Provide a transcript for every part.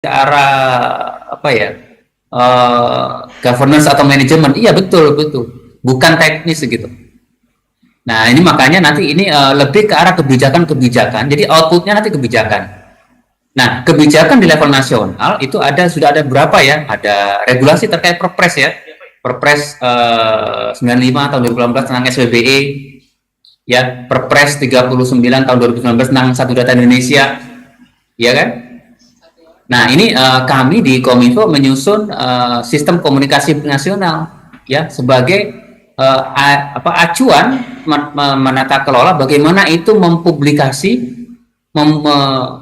ke arah apa ya, governance atau manajemen. Iya, betul betul, bukan teknis gitu. Nah, ini makanya nanti ini lebih ke arah kebijakan-kebijakan. Jadi outputnya nanti kebijakan. Nah, kebijakan di level nasional itu sudah ada berapa ya? Ada regulasi terkait Perpres ya. Perpres 95 tahun 2018 tentang SBBE, ya, Perpres 39 tahun 2019 tentang Satu Data Indonesia, ya kan? Nah, ini kami di Kominfo menyusun sistem komunikasi nasional, ya, sebagai acuan menata kelola bagaimana itu mempublikasi,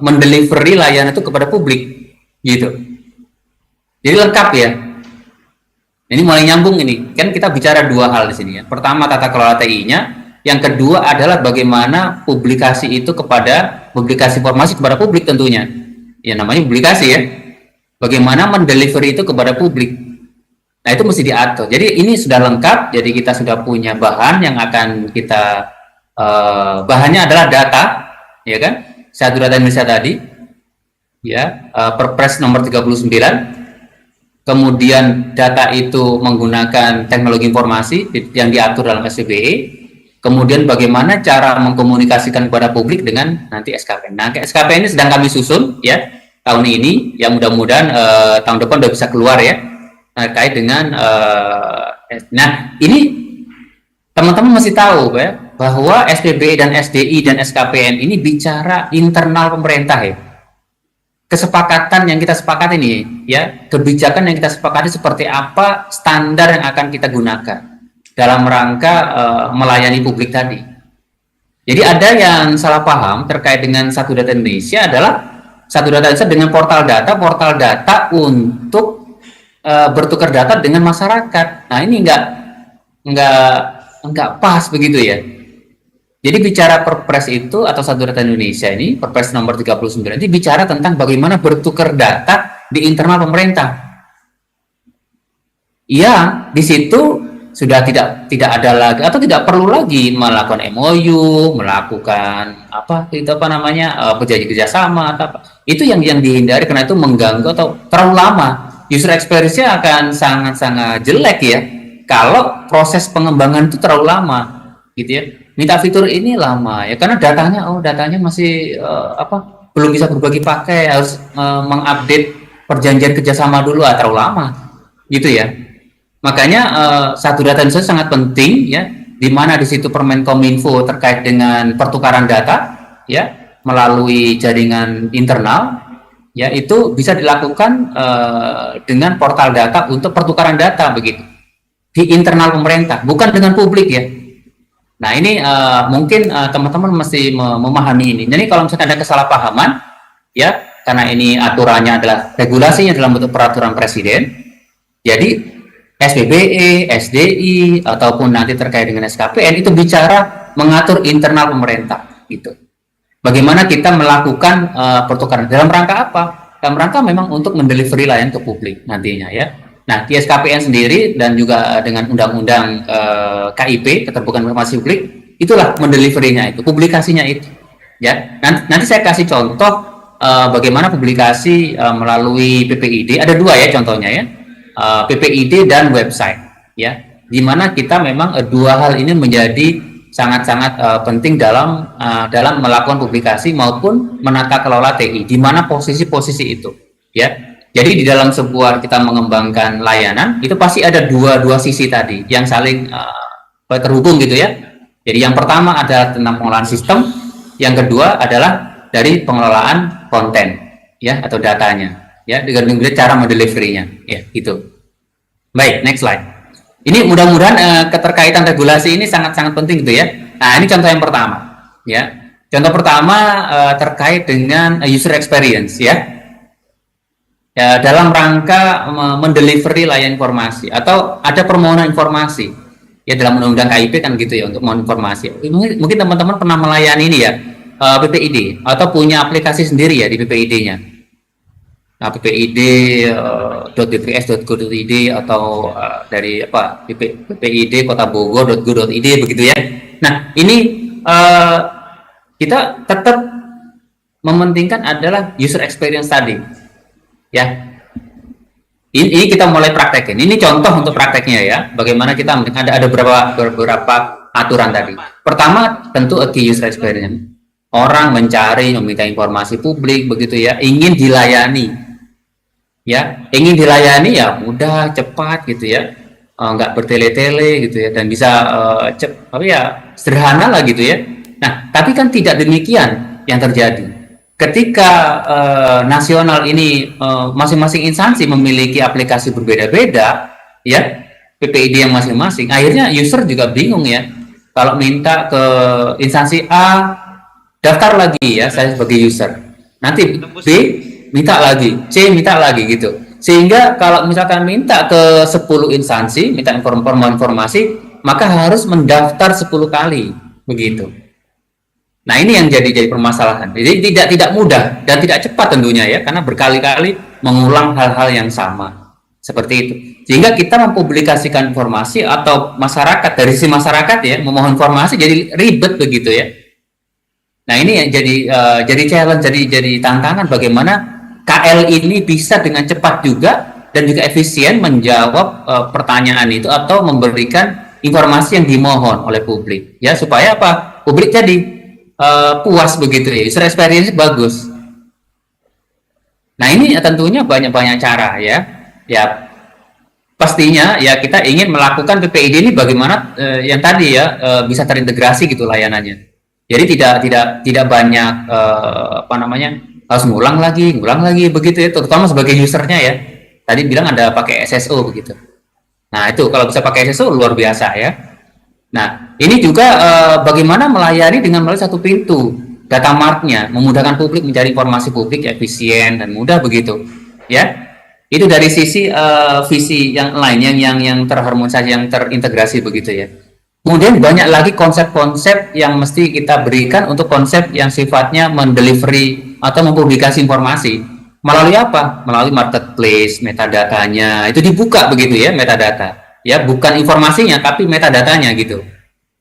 mendelivery layanan itu kepada publik, gitu. Jadi lengkap ya. Ini mulai nyambung ini. Kan kita bicara dua hal di sini ya. Pertama tata kelola TI-nya, yang kedua adalah bagaimana publikasi itu publikasi informasi kepada publik tentunya. Ya namanya publikasi ya. Bagaimana mendelivery itu kepada publik. Nah, itu mesti diatur. Jadi ini sudah lengkap, jadi kita sudah punya bahan yang akan kita bahannya adalah data, ya kan? Satu Data Indonesia tadi, ya, Perpres nomor 39. Kemudian data itu menggunakan teknologi informasi yang diatur dalam SCBE. Kemudian bagaimana cara mengkomunikasikan kepada publik dengan nanti SKPN. Nah, SKPN ini sedang kami susun ya tahun ini, yang mudah-mudahan tahun depan udah bisa keluar ya, terkait dengan nah ini teman-teman masih tahu ya bahwa SPBE dan SDI dan SKPN ini bicara internal pemerintah ya. Kesepakatan yang kita sepakati ini ya, kebijakan yang kita sepakati seperti apa, standar yang akan kita gunakan dalam rangka melayani publik tadi. Jadi ada yang salah paham terkait dengan Satu Data Indonesia adalah Satu Data Indonesia dengan portal data untuk bertukar data dengan masyarakat. Nah, ini enggak pas begitu ya. Jadi bicara Perpres itu atau Satu Data Indonesia ini, Perpres nomor 39 ini bicara tentang bagaimana bertukar data di internal pemerintah. Iya, di situ sudah tidak ada lagi atau tidak perlu lagi melakukan MOU, melakukan perjanjian kerjasama atau apa. Itu yang dihindari, karena itu mengganggu atau terlalu lama. User experience-nya akan sangat-sangat jelek ya kalau proses pengembangan itu terlalu lama, gitu ya. Minta fitur ini lama ya, karena datanya masih belum bisa berbagi pakai, harus mengupdate perjanjian kerjasama dulu, terlalu lama gitu ya. Makanya Satu Data Indonesia sangat penting ya, di mana di situ Permenkominfo terkait dengan pertukaran data ya melalui jaringan internal ya, itu bisa dilakukan dengan portal data untuk pertukaran data begitu di internal pemerintah, bukan dengan publik ya. Nah, ini mungkin teman-teman mesti memahami ini. Jadi kalau misalnya ada kesalahpahaman, ya, karena ini aturannya adalah regulasinya dalam bentuk peraturan presiden, jadi SPBE, SDI, ataupun nanti terkait dengan SKPN itu bicara mengatur internal pemerintah, gitu. Bagaimana kita melakukan pertukaran dalam rangka apa? Dalam rangka memang untuk mendelivery layanan ke publik nantinya ya. Nah, di SKPN sendiri dan juga dengan undang-undang KIP, Keterbukaan Informasi Publik, itulah mendeliverynya itu, publikasinya itu. Ya, nanti saya kasih contoh bagaimana publikasi melalui PPID. Ada dua ya contohnya ya, PPID dan website. Ya, di mana kita memang dua hal ini menjadi sangat-sangat penting dalam melakukan publikasi maupun menata kelola TI. Di mana posisi-posisi itu, ya. Jadi di dalam sebuah kita mengembangkan layanan itu pasti ada dua sisi tadi yang saling terhubung gitu ya. Jadi yang pertama adalah tentang pengelolaan sistem, yang kedua adalah dari pengelolaan konten ya atau datanya ya, dengan cara mendeliverynya ya gitu. Baik, next slide. Ini mudah-mudahan keterkaitan regulasi ini sangat-sangat penting gitu ya. Nah, ini contoh yang pertama ya. Contoh pertama terkait dengan user experience ya. Ya, dalam rangka mendelivery layanan informasi atau ada permohonan informasi ya, dalam undang-undang KIP kan gitu ya, untuk mohon informasi. Mungkin teman-teman pernah melayani ini ya, PPID atau punya aplikasi sendiri ya di PPID-nya. Nah, ppid.bps.go.id atau dari ppid kota Bogor.go.id begitu ya. Nah, ini kita tetap mementingkan adalah user experience tadi. Ya, ini kita mulai praktekin. Ini contoh untuk prakteknya ya. Bagaimana kita ada beberapa aturan tadi. Pertama tentu a key user experience. Orang mencari, meminta informasi publik begitu ya, ingin dilayani. Ya, ingin dilayani ya mudah, cepat gitu ya. Nggak bertele-tele gitu ya, dan bisa sederhana lah gitu ya. Nah, tapi kan tidak demikian yang terjadi ketika nasional ini masing-masing instansi memiliki aplikasi berbeda-beda ya, PPID yang masing-masing, akhirnya user juga bingung ya. Kalau minta ke instansi A daftar lagi ya, saya sebagai user, nanti B minta lagi, C minta lagi gitu, sehingga kalau misalkan minta ke 10 instansi minta informasi, maka harus mendaftar 10 kali begitu. Nah, ini yang jadi permasalahan. Jadi tidak mudah dan tidak cepat tentunya ya, karena berkali-kali mengulang hal-hal yang sama. Seperti itu. Sehingga kita mempublikasikan informasi atau masyarakat, dari sisi masyarakat ya, memohon informasi jadi ribet begitu ya. Nah, ini yang jadi challenge, jadi tantangan bagaimana KL ini bisa dengan cepat juga dan juga efisien menjawab pertanyaan itu atau memberikan informasi yang dimohon oleh publik. Ya, supaya apa? Publik jadi puas begitu ya, user experience bagus. Nah, ini tentunya banyak cara ya. Ya, pastinya ya kita ingin melakukan PPID ini bagaimana yang tadi ya bisa terintegrasi gitu layanannya. Jadi tidak banyak harus ngulang lagi begitu ya, terutama sebagai usernya ya. Tadi bilang ada pakai SSO begitu. Nah, itu kalau bisa pakai SSO luar biasa ya. Nah, ini juga bagaimana melayani dengan melalui satu pintu data martnya, memudahkan publik mencari informasi publik efisien dan mudah begitu, ya. Itu dari sisi visi yang lain yang terharmonisasi, yang terintegrasi begitu ya. Kemudian banyak lagi konsep-konsep yang mesti kita berikan untuk konsep yang sifatnya mendelivery atau mempublikasi informasi melalui apa? Melalui marketplace, metadatanya itu dibuka begitu ya, metadata. Ya, bukan informasinya tapi metadatanya gitu.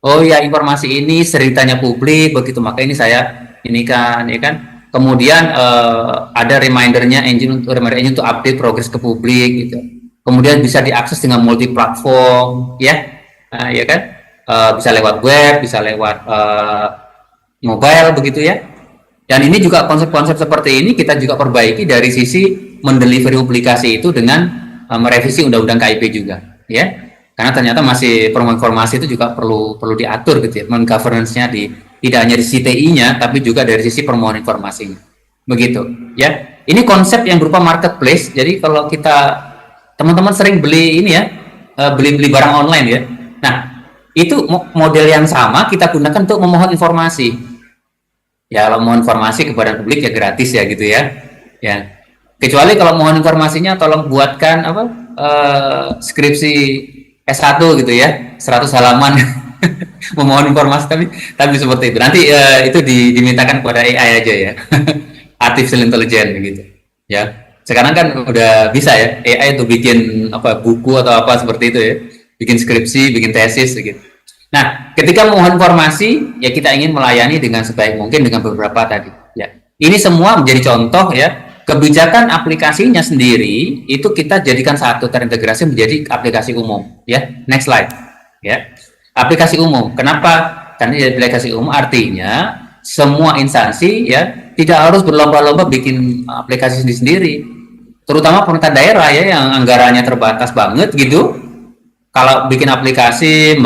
Oh ya, informasi ini ceritanya publik begitu, maka ini saya ini kan ya kan. Kemudian ada remindernya, reminder engine untuk update progres ke publik gitu. Kemudian bisa diakses dengan multi platform ya. Ya kan, bisa lewat web, bisa lewat mobile begitu ya. Dan ini juga konsep-konsep seperti ini kita juga perbaiki dari sisi mendelivery publikasi itu dengan merevisi undang-undang KIP juga. Ya, karena ternyata masih promo informasi itu juga perlu diatur gitu ya, governance-nya tidak hanya di sisi TI-nya tapi juga dari sisi permohonan informasinya begitu ya. Ini konsep yang berupa marketplace. Jadi kalau kita teman-teman sering beli ini ya, beli barang online ya, nah itu model yang sama kita gunakan untuk memohon informasi ya. Kalau mohon informasi kepada publik ya gratis ya gitu ya, kecuali kalau mohon informasinya tolong buatkan skripsi S1 gitu ya, 100 halaman memohon informasi, tapi seperti itu. Nanti itu dimintakan kepada AI aja ya. Artificial Intelligence gitu. Ya. Sekarang kan udah bisa ya AI untuk bikin buku atau apa seperti itu ya. Bikin skripsi, bikin tesis gitu. Nah, ketika memohon informasi ya kita ingin melayani dengan sebaik mungkin dengan beberapa tadi ya. Ini semua menjadi contoh ya. Kebijakan aplikasinya sendiri itu kita jadikan satu, terintegrasi menjadi aplikasi umum ya. Next slide ya. Aplikasi umum, kenapa? Karena aplikasi umum artinya semua instansi ya tidak harus berlomba-lomba bikin aplikasi sendiri, terutama pemerintah daerah ya yang anggarannya terbatas banget gitu. Kalau bikin aplikasi,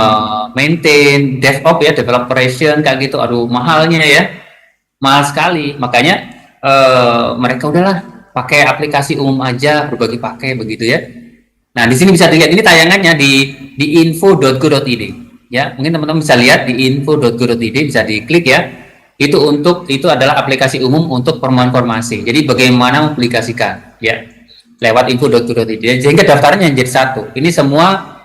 maintain, DevOps ya, develop operation kayak gitu, aduh mahalnya ya, mahal sekali. Makanya mereka udahlah pakai aplikasi umum aja, berbagi pakai begitu ya. Nah, di sini bisa dilihat ini tayangannya di info.go.id ya. Mungkin teman-teman bisa lihat di info.go.id, bisa diklik ya. Itu adalah aplikasi umum untuk permohonan informasi. Jadi bagaimana memaplikasikan ya lewat info.go.id, sehingga daftarnya jadi satu. Ini semua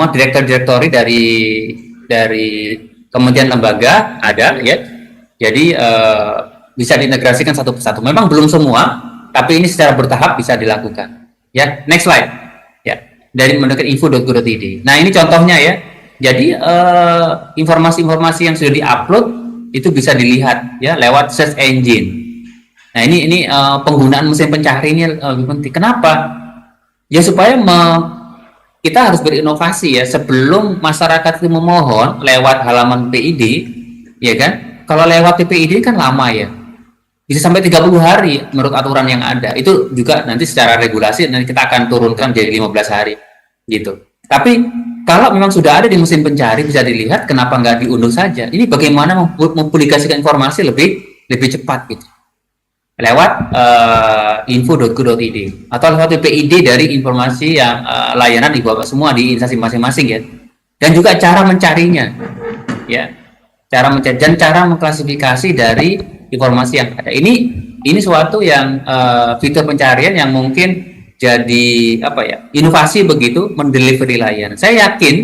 direktori dari kementerian lembaga ada ya. Jadi bisa diintegrasikan satu persatu. Memang belum semua, tapi ini secara bertahap bisa dilakukan. Ya, next slide. Ya, dari mendekati info.go.id. Nah, ini contohnya ya. Jadi informasi-informasi yang sudah diupload itu bisa dilihat ya lewat search engine. Nah, ini penggunaan mesin pencari ini lebih penting. Kenapa? Ya supaya kita harus berinovasi ya sebelum masyarakat itu memohon lewat halaman PID, ya kan? Kalau lewat PID kan lama ya, bisa sampai 30 hari menurut aturan yang ada. Itu juga nanti secara regulasi nanti kita akan turunkan jadi 15 hari gitu. Tapi kalau memang sudah ada di mesin pencari bisa dilihat, kenapa nggak diunduh saja? Ini bagaimana mempublikasikan informasi lebih lebih cepat gitu lewat info.go.id atau lewat PID dari informasi yang layanan di bawah semua di instansi masing-masing ya. Dan juga cara mencarinya ya. Cara mencari dan cara mengklasifikasi dari informasi yang ada. Ini suatu yang fitur pencarian yang mungkin jadi apa ya? Inovasi begitu mendelivery layanan. Saya yakin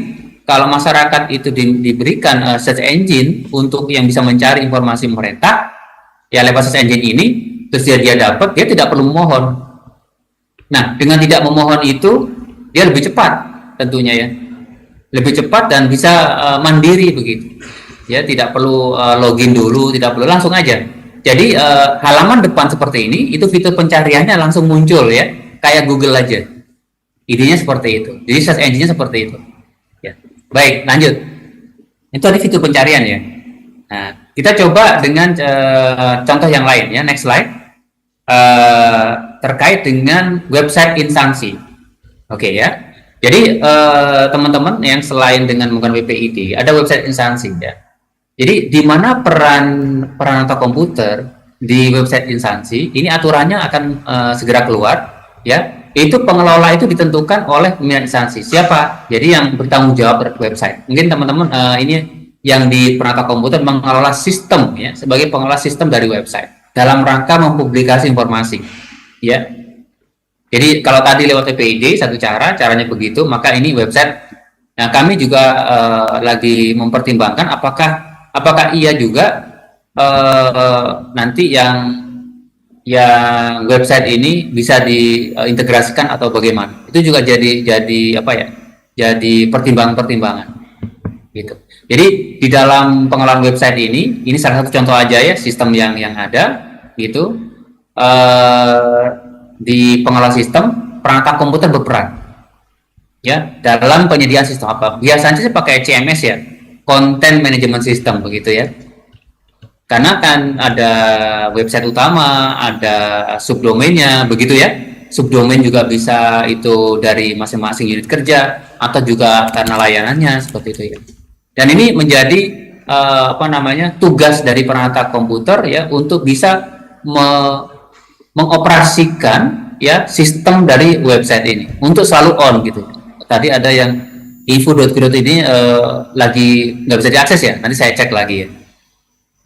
kalau masyarakat itu diberikan search engine untuk yang bisa mencari informasi pemerintah ya lewat search engine ini, terus dia dapat, dia tidak perlu memohon. Nah, dengan tidak memohon itu dia lebih cepat tentunya ya, lebih cepat dan bisa mandiri begitu ya, tidak perlu login dulu, tidak perlu, langsung aja. Jadi halaman depan seperti ini itu fitur pencariannya langsung muncul ya, kayak Google aja. Idenya seperti itu, jadi search engine-nya seperti itu ya. Baik, lanjut. Itu tadi fitur pencarian ya. Nah, kita coba dengan contoh yang lain ya, next slide. Terkait dengan website instansi. Oke ya. Jadi teman-teman yang selain dengan menggunakan WPID, ada website instansi ya. Jadi di mana peran atau komputer di website instansi, ini aturannya akan segera keluar ya. Itu pengelola itu ditentukan oleh pimpinan instansi. Siapa? Jadi yang bertanggung jawab terhadap website. Mungkin teman-teman ini yang di perangkat komputer mengelola sistem ya, sebagai pengelola sistem dari website dalam rangka mempublikasi informasi ya. Jadi kalau tadi lewat PID satu caranya begitu, maka ini website. Nah, kami juga lagi mempertimbangkan apakah iya juga nanti yang website ini bisa diintegrasikan atau bagaimana. Itu juga jadi apa ya? Jadi pertimbangan-pertimbangan gitu. Jadi di dalam pengelolaan website ini salah satu contoh aja ya sistem yang ada gitu. Di pengelola sistem perangkat komputer berperan ya dalam penyediaan sistem apa. Biasanya saya pakai CMS ya, Content Management System begitu ya. Karena kan ada website utama, ada subdomainnya begitu ya. Subdomain juga bisa itu dari masing-masing unit kerja atau juga karena layanannya seperti itu ya. Dan ini menjadi tugas dari perangkat komputer ya untuk bisa mengoperasikan ya sistem dari website ini untuk selalu on gitu. Tadi ada yang info.go.id ini lagi nggak bisa diakses ya. Nanti saya cek lagi ya.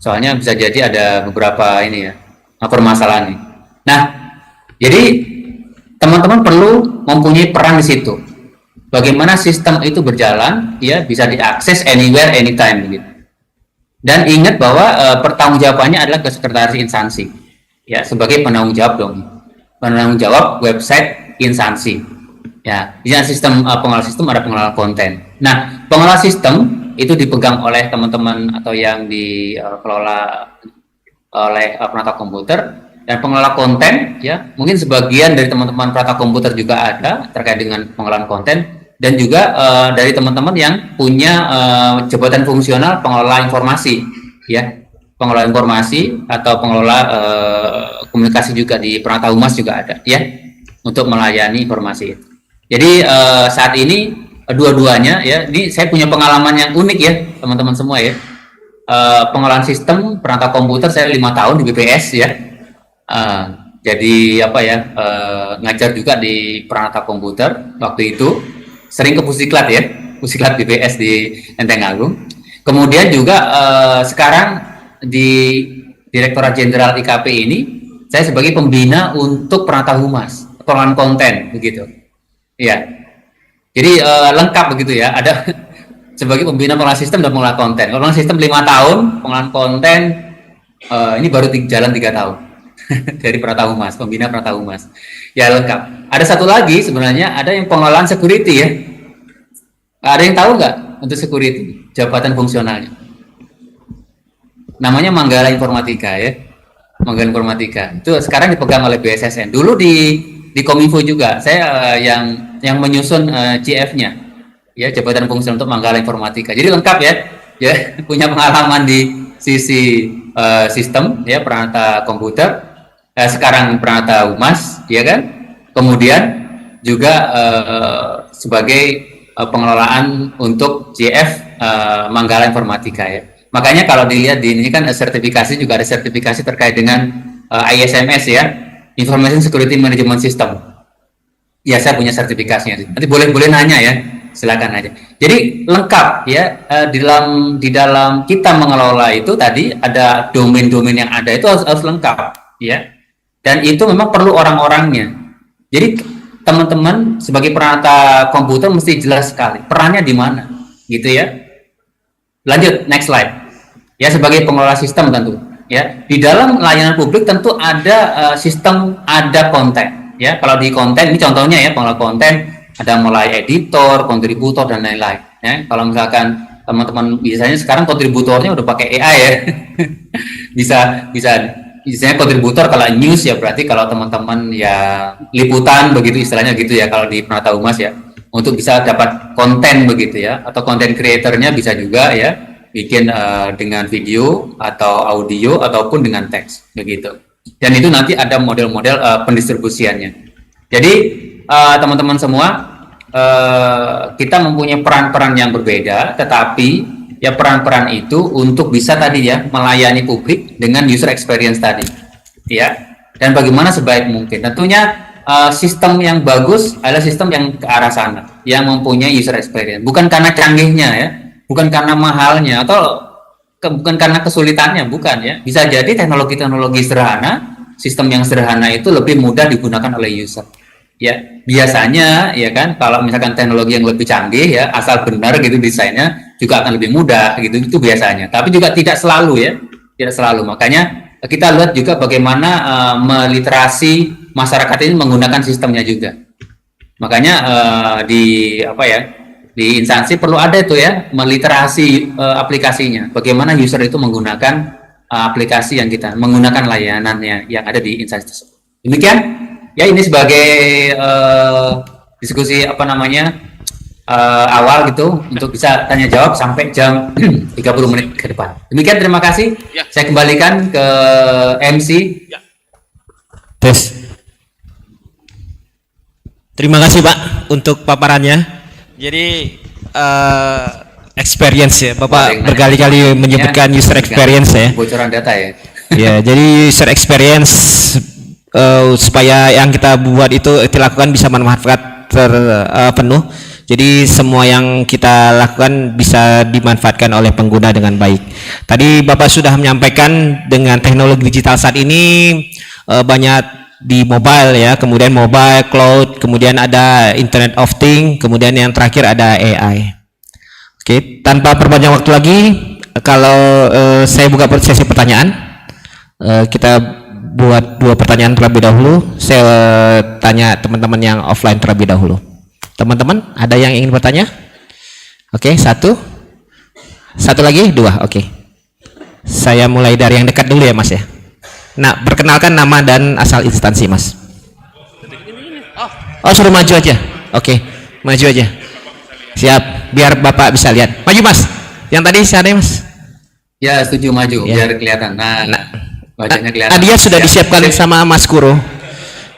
Soalnya bisa jadi ada beberapa ini ya permasalahan nih. Nah, jadi teman-teman perlu mempunyai peran di situ. Bagaimana sistem itu berjalan ya, bisa diakses anywhere anytime gitu. Dan ingat bahwa pertanggungjawabannya adalah ke sekretaris instansi ya, sebagai penanggung jawab dong, penanggung jawab website instansi ya. Di sistem pengelola sistem ada pengelola konten. Nah, pengelola sistem itu dipegang oleh teman-teman atau yang dikelola oleh perangkat komputer, dan pengelola konten ya mungkin sebagian dari teman-teman perangkat komputer juga ada terkait dengan pengelolaan konten. Dan juga dari teman-teman yang punya jabatan fungsional pengelola informasi ya, pengelola informasi atau pengelola komunikasi juga di perangkat humas juga ada ya, untuk melayani informasi. Jadi saat ini dua-duanya ya, ini saya punya pengalaman yang unik ya teman-teman semua ya. Pengelolaan sistem perangkat komputer saya 5 tahun di BPS ya. Jadi apa ya, ngajar juga di perangkat komputer waktu itu. Sering ke Pusiklat ya, Pusiklat BPS di Lenteng Agung. Kemudian juga sekarang di Direktorat Jenderal IKP ini saya sebagai pembina untuk perangkat humas, pengelolaan konten begitu. Iya. Jadi lengkap begitu ya. Ada sebagai pembina pengelola sistem dan pengelola konten. Pengelola sistem 5 tahun, pengelolaan konten ini baru jalan 3 tahun. Dari perangkat humas, pembina perangkat humas. Ya lengkap. Ada satu lagi sebenarnya, ada yang pengelolaan security ya. Ada yang tahu nggak untuk security jabatan fungsionalnya? Namanya Manggala Informatika ya. Manggalan Informatika. Itu sekarang dipegang oleh BSSN. Dulu di Kominfo juga, saya yang menyusun GF-nya, ya jabatan fungsi untuk Manggalan Informatika. Jadi lengkap ya, ya punya pengalaman di sisi sistem, ya peralatan komputer, sekarang peralatan humas, ya kan. Kemudian juga sebagai pengelolaan untuk GF Manggalan Informatika ya. Makanya kalau dilihat di ini kan sertifikasi juga ada sertifikasi terkait dengan ISMS ya, Information Security Management System. Ya saya punya sertifikasinya. Nanti boleh nanya ya, silakan aja. Jadi lengkap ya di dalam kita mengelola itu tadi ada domain-domain yang ada itu harus lengkap ya. Dan itu memang perlu orang-orangnya. Jadi teman-teman sebagai penata komputer mesti jelas sekali perannya di mana, gitu ya. Lanjut, next slide. Ya sebagai pengelola sistem tentu. Ya di dalam layanan publik tentu ada sistem, ada konten. Ya kalau di konten ini contohnya ya pengelola konten ada mulai editor, kontributor dan lain-lain. Ya kalau misalkan teman-teman biasanya sekarang kontributornya udah pakai AI ya. bisa misalnya kontributor kalau news ya berarti kalau teman-teman ya liputan begitu istilahnya gitu ya kalau di Penata Humas ya. Untuk bisa dapat konten begitu ya, atau konten kreatornya bisa juga ya bikin dengan video atau audio ataupun dengan teks begitu. Dan itu nanti ada model-model pendistribusiannya. Jadi teman-teman semua kita mempunyai peran-peran yang berbeda, tetapi ya peran-peran itu untuk bisa tadi ya melayani publik dengan user experience tadi, ya. Dan bagaimana sebaik mungkin. Tentunya sistem yang bagus adalah sistem yang ke arah sana, yang mempunyai user experience. Bukan karena canggihnya ya, bukan karena mahalnya atau bukan karena kesulitannya, bukan ya. Bisa jadi teknologi-teknologi sederhana, sistem yang sederhana itu lebih mudah digunakan oleh user. Ya, biasanya ya kan kalau misalkan teknologi yang lebih canggih ya, asal benar gitu desainnya juga akan lebih mudah gitu itu biasanya. Tapi juga tidak selalu ya, tidak selalu. Makanya kita lihat juga bagaimana meliterasi masyarakat ini menggunakan sistemnya juga. Makanya di instansi perlu ada itu ya meliterasi aplikasinya. Bagaimana user itu menggunakan aplikasi yang kita menggunakan layanannya yang ada di instansi tersebut. Demikian ya ini sebagai diskusi awal gitu untuk bisa tanya jawab sampai jam 30 menit ke depan. Demikian terima kasih. Ya. Saya kembalikan ke MC. Ya. Tes. Terima kasih Pak untuk paparannya. Jadi experience ya, Bapak berkali-kali menyebutkan user experience ya. Bocoran data ya. Ya, jadi user experience supaya yang kita buat itu dilakukan bisa bermanfaat penuh. Jadi semua yang kita lakukan bisa dimanfaatkan oleh pengguna dengan baik. Tadi Bapak sudah menyampaikan dengan teknologi digital saat ini banyak di mobile ya, kemudian mobile, cloud, kemudian ada Internet of Things, kemudian yang terakhir ada AI. Oke, tanpa perpanjang waktu lagi, kalau saya buka sesi pertanyaan, kita buat 2 pertanyaan terlebih dahulu. Saya tanya teman-teman yang offline terlebih dahulu. Teman-teman, ada yang ingin bertanya? Oke, satu lagi, 2, oke. Saya mulai dari yang dekat dulu ya Mas ya. Nah, perkenalkan nama dan asal instansi Mas. Oh, suruh maju aja. Oke, maju aja. Siap, biar Bapak bisa lihat. Maju Mas. Yang tadi siapa Mas? Ya, setuju maju ya. Biar kelihatan. Nah, wajahnya kelihatan. Hadiah sudah disiapkan sama Mas Kuro.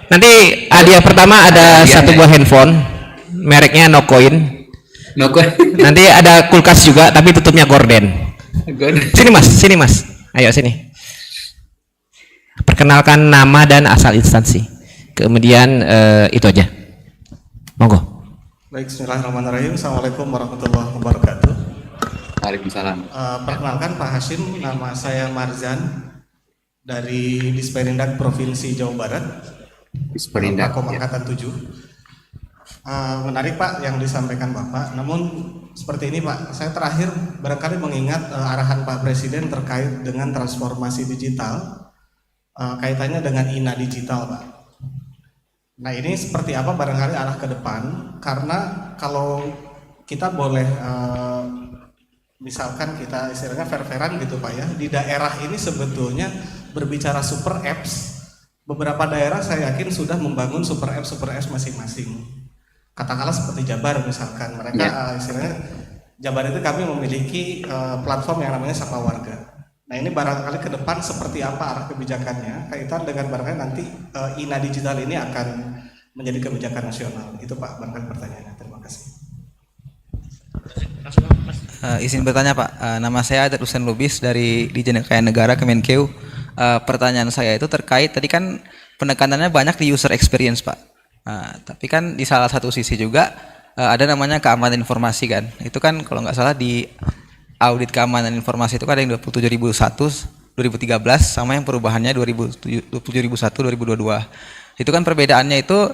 Nanti hadiah pertama ada satu buah handphone, mereknya Nocoin. Nanti ada kulkas juga, tapi tutupnya gorden. Sini Mas. Ayo sini. Perkenalkan nama dan asal instansi. Kemudian itu aja. Monggo. Baik, bismillahirrahmanirrahim. Assalamualaikum warahmatullahi wabarakatuh. Waalaikumsalam. Perkenalkan Pak Hashim, nama saya Marzan dari Disperindak Provinsi Jawa Barat. Disperindak. Angkatan 7. Menarik Pak yang disampaikan Bapak. Namun seperti ini Pak, saya terakhir barangkali mengingat arahan Pak Presiden terkait dengan transformasi digital. Kaitannya dengan INA digital Pak. Nah ini seperti apa barangkali arah ke depan, karena kalau kita boleh misalkan kita istilahnya fair-fairan gitu Pak ya, di daerah ini sebetulnya berbicara super apps, beberapa daerah saya yakin sudah membangun super apps masing-masing. Katakanlah seperti Jabar misalkan, mereka istilahnya Jabar itu kami memiliki platform yang namanya Sapa Warga. Nah ini barangkali ke depan seperti apa arah kebijakannya, kaitan dengan barangkali nanti INA digital ini akan menjadi kebijakan nasional. Itu Pak barangkali pertanyaannya. Terima kasih. Izin bertanya Pak, nama saya Adat Hussein Lubis dari Dijen Kekayaan Negara Kemenkeu. Pertanyaan saya itu terkait tadi kan penekanannya banyak di user experience Pak. Tapi kan di salah satu sisi juga ada namanya keamanan informasi kan. Itu kan kalau nggak salah di audit keamanan informasi itu kan ada yang 27.001 2013 sama yang perubahannya 27.001 2022. Itu kan perbedaannya itu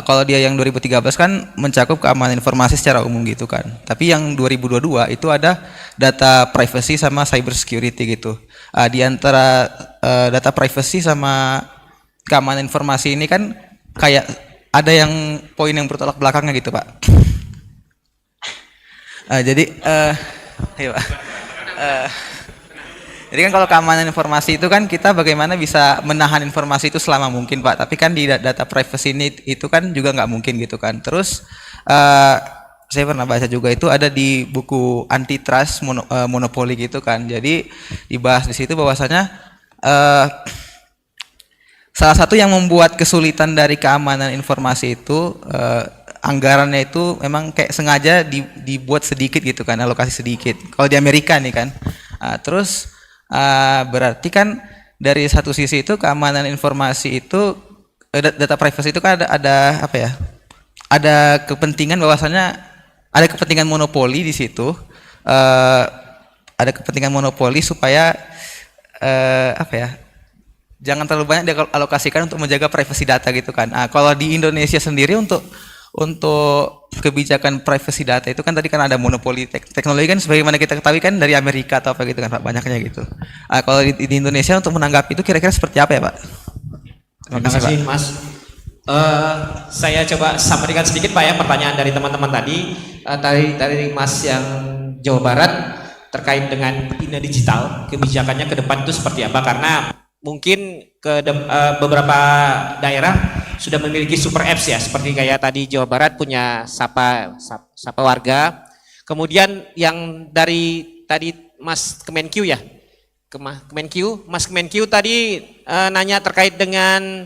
kalau dia yang 2013 kan mencakup keamanan informasi secara umum gitu kan. Tapi yang 2022 itu ada data privacy sama cyber security gitu. Di antara data privacy sama keamanan informasi ini kan kayak ada yang poin yang bertolak belakangnya gitu Pak. Iya Pak. Jadi kan kalau keamanan informasi itu kan kita bagaimana bisa menahan informasi itu selama mungkin Pak. Tapi kan di data privacy ini itu kan juga nggak mungkin gitu kan. Terus saya pernah baca juga itu ada di buku antitrust monopoli gitu kan. Jadi dibahas di situ bahwasanya salah satu yang membuat kesulitan dari keamanan informasi itu anggarannya itu memang kayak sengaja dibuat sedikit gitu kan, alokasi sedikit. Kalau di Amerika nih kan, terus berarti kan dari satu sisi itu keamanan informasi itu data privacy itu kan ada apa ya? Ada kepentingan bahwasanya ada kepentingan monopoli di situ, ada kepentingan monopoli supaya apa ya? Jangan terlalu banyak dialokasikan untuk menjaga privasi data gitu kan. Kalau di Indonesia sendiri untuk kebijakan privacy data itu kan tadi kan ada monopoli teknologi kan sebagaimana kita ketahui kan dari Amerika atau apa gitu kan Pak, banyaknya gitu. Kalau di Indonesia untuk menanggapi itu kira-kira seperti apa ya Pak? Terima kasih Mas. Saya coba sampaikan sedikit Pak ya pertanyaan dari teman-teman tadi. Dari Mas yang Jawa Barat terkait dengan INA digital, kebijakannya ke depan itu seperti apa? Karena mungkin beberapa daerah sudah memiliki super apps ya, seperti kayak tadi Jawa Barat punya Sapa Warga. Kemudian yang dari tadi Mas Kemenkeu ya, Mas Kemenkeu tadi nanya terkait dengan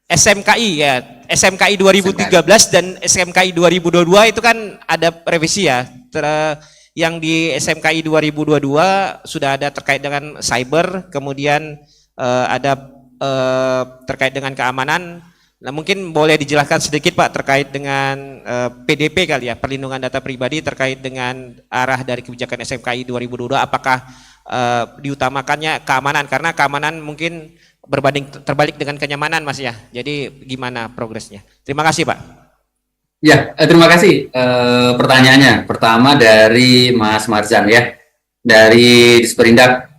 SMKI ya, SMKI 2013 dan SMKI 2022 itu kan ada revisi ya. Yang di SMKI 2022 sudah ada terkait dengan cyber, kemudian ada terkait dengan keamanan. Nah, mungkin boleh dijelaskan sedikit Pak terkait dengan PDP kali ya, perlindungan data pribadi terkait dengan arah dari kebijakan SMKI 2022, apakah diutamakannya keamanan, karena keamanan mungkin terbalik dengan kenyamanan Mas ya. Jadi gimana progresnya? Terima kasih Pak. Ya, terima kasih pertanyaannya. Pertama dari Mas Marzan ya, dari Disperindak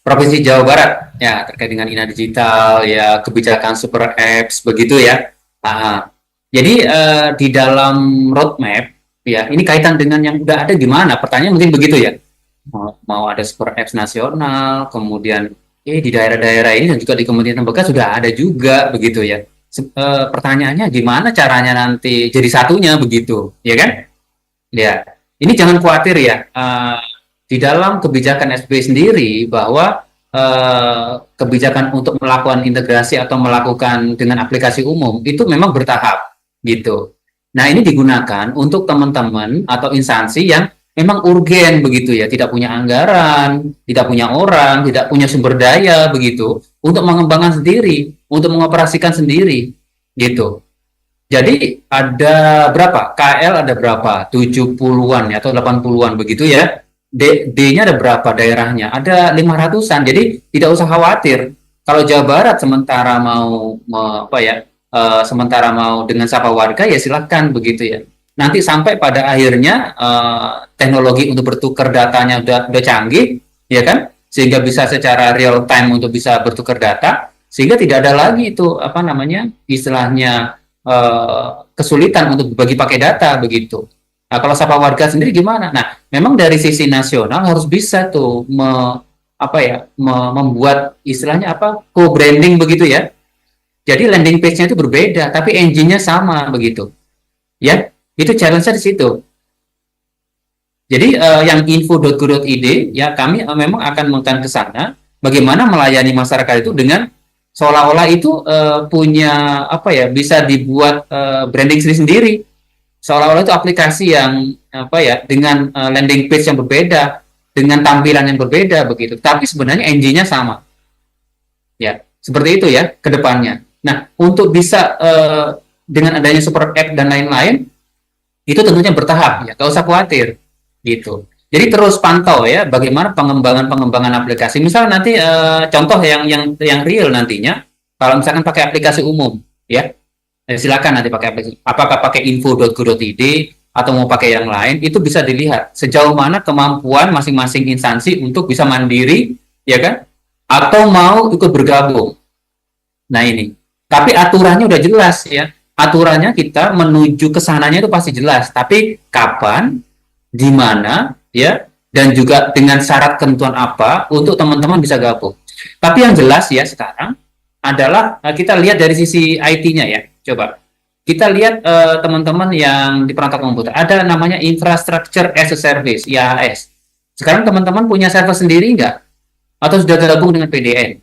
Provinsi Jawa Barat ya, terkait dengan INA digital ya, kebijakan super apps begitu ya. Jadi di dalam roadmap ya, ini kaitan dengan yang udah ada gimana? Pertanyaan mungkin begitu ya. Mau ada super apps nasional, kemudian di daerah-daerah ini dan juga di Kementerian Lembaga sudah ada juga begitu ya. Pertanyaannya gimana caranya nanti jadi satunya begitu, ya kan? Ya, ini jangan khawatir ya. Di dalam kebijakan SBY sendiri bahwa kebijakan untuk melakukan integrasi atau melakukan dengan aplikasi umum itu memang bertahap gitu. Nah, ini digunakan untuk teman-teman atau instansi yang memang urgen begitu ya, tidak punya anggaran, tidak punya orang, tidak punya sumber daya begitu untuk mengembangkan sendiri, untuk mengoperasikan sendiri gitu. Jadi ada berapa? KL ada berapa? 70-an ya, atau 80-an begitu ya. D-nya ada berapa daerahnya? Ada 500-an. Jadi tidak usah khawatir. Kalau Jawa Barat sementara mau sementara mau dengan Sapa Warga ya silakan begitu ya. Nanti sampai pada akhirnya teknologi untuk bertukar datanya udah canggih, ya kan? Sehingga bisa secara real time untuk bisa bertukar data, sehingga tidak ada lagi itu istilahnya kesulitan untuk berbagi pakai data begitu. Nah, kalau Sapa Warga sendiri gimana? Nah, memang dari sisi nasional harus bisa tuh apa ya, membuat istilahnya apa, co-branding begitu ya. Jadi landing page-nya itu berbeda, tapi engine-nya sama begitu. Ya, itu challenge-nya di situ. Jadi yang info.go.id ya kami memang akan menggunakan ke sana bagaimana melayani masyarakat itu dengan seolah-olah itu punya apa ya, bisa dibuat branding sendiri-sendiri. Seolah-olah itu aplikasi yang apa ya, dengan landing page yang berbeda, dengan tampilan yang berbeda begitu. Tapi sebenarnya engine-nya sama. Ya, seperti itu ya ke depannya. Nah, untuk bisa dengan adanya super app dan lain-lain itu tentunya bertahap ya, nggak usah khawatir gitu. Jadi terus pantau ya bagaimana pengembangan aplikasi. Misal nanti contoh yang real nantinya, kalau misalkan pakai aplikasi umum ya, silakan nanti pakai aplikasi. Apakah pakai info.go.id atau mau pakai yang lain, itu bisa dilihat sejauh mana kemampuan masing-masing instansi untuk bisa mandiri ya kan, atau mau ikut bergabung. Nah ini, tapi aturannya udah jelas ya. Aturannya kita menuju ke sananya itu pasti jelas. Tapi kapan, di mana, ya, dan juga dengan syarat ketentuan apa untuk teman-teman bisa gabung. Tapi yang jelas ya sekarang adalah kita lihat dari sisi IT-nya ya. Coba kita lihat teman-teman yang di perangkat komputer. Ada namanya Infrastructure as a Service, IaaS. Sekarang teman-teman punya server sendiri nggak? Atau sudah tergabung dengan PDN?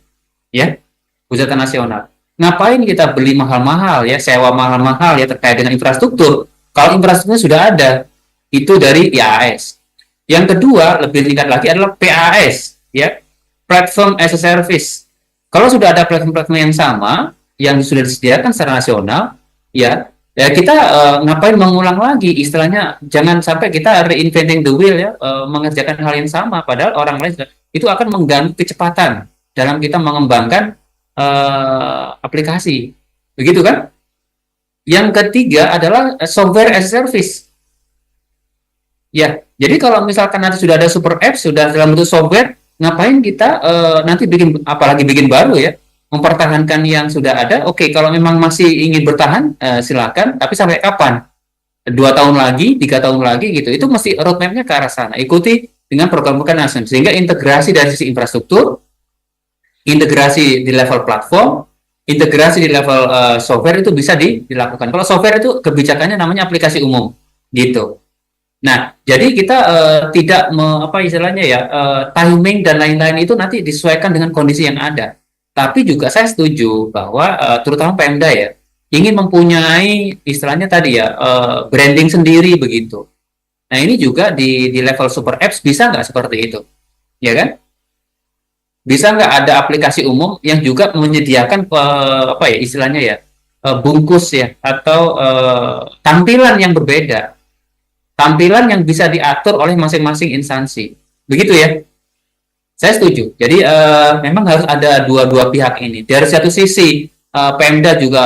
Ya, Pusat Nasional. Ngapain kita beli mahal-mahal ya, sewa mahal-mahal ya terkait dengan infrastruktur? Kalau infrastrukturnya sudah ada, itu dari IaaS. Yang kedua, lebih tingkat lagi adalah PaaS, ya, Platform as a Service. Kalau sudah ada platform-platform yang sama, yang sudah disediakan secara nasional, ya, ya kita ngapain mengulang lagi? Istilahnya, jangan sampai kita reinventing the wheel ya, mengerjakan hal yang sama, padahal orang lain sudah, itu akan mengganggu kecepatan dalam kita mengembangkan aplikasi, begitu kan? Yang ketiga adalah software as a service. Ya, jadi kalau misalkan nanti sudah ada super app, sudah dalam bentuk software, ngapain kita nanti bikin, apalagi bikin baru ya, mempertahankan yang sudah ada. Oke, kalau memang masih ingin bertahan, silakan. Tapi sampai kapan? 2 tahun lagi, 3 tahun lagi gitu. Itu mesti roadmap-nya ke arah sana. Ikuti dengan program-program nasional sehingga integrasi dari sisi infrastruktur, integrasi di level platform, integrasi di level software itu bisa dilakukan. Kalau software itu kebijakannya namanya aplikasi umum, gitu. Nah, jadi kita tidak apa istilahnya ya, timing dan lain-lain itu nanti disesuaikan dengan kondisi yang ada. Tapi juga saya setuju bahwa terutama Pemda ya ingin mempunyai istilahnya tadi ya branding sendiri begitu. Nah, ini juga di level super apps bisa nggak seperti itu, ya kan? Bisa nggak ada aplikasi umum yang juga menyediakan apa ya istilahnya ya, bungkus ya atau tampilan yang berbeda, tampilan yang bisa diatur oleh masing-masing instansi, begitu ya? Saya setuju. Jadi memang harus ada dua pihak ini. Dari satu sisi Pemda juga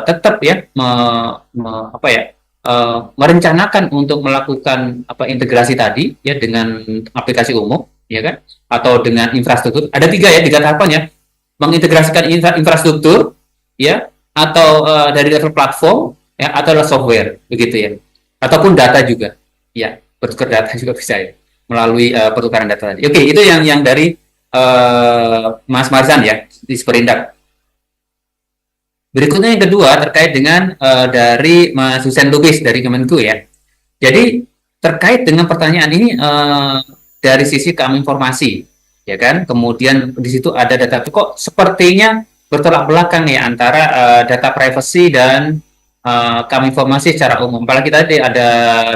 tetap ya apa ya, merencanakan untuk melakukan apa integrasi tadi ya dengan aplikasi umum, ya kan? Atau dengan infrastruktur. Ada tiga tahapan ya. Mengintegrasikan infrastruktur, ya, atau dari level platform, ya, atau software, begitu ya. Ataupun data juga, ya, bertukar data juga bisa ya, melalui pertukaran data tadi. Oke, itu yang dari Mas Marzan ya, di Sperindak. Berikutnya yang kedua terkait dengan dari Mas Husen Lubis dari Kemenku ya. Jadi terkait dengan pertanyaan ini dari sisi keamanan informasi, ya kan? Kemudian di situ ada data, kok sepertinya bertolak belakang ya antara data privacy dan keamanan informasi secara umum. Apalagi tadi ada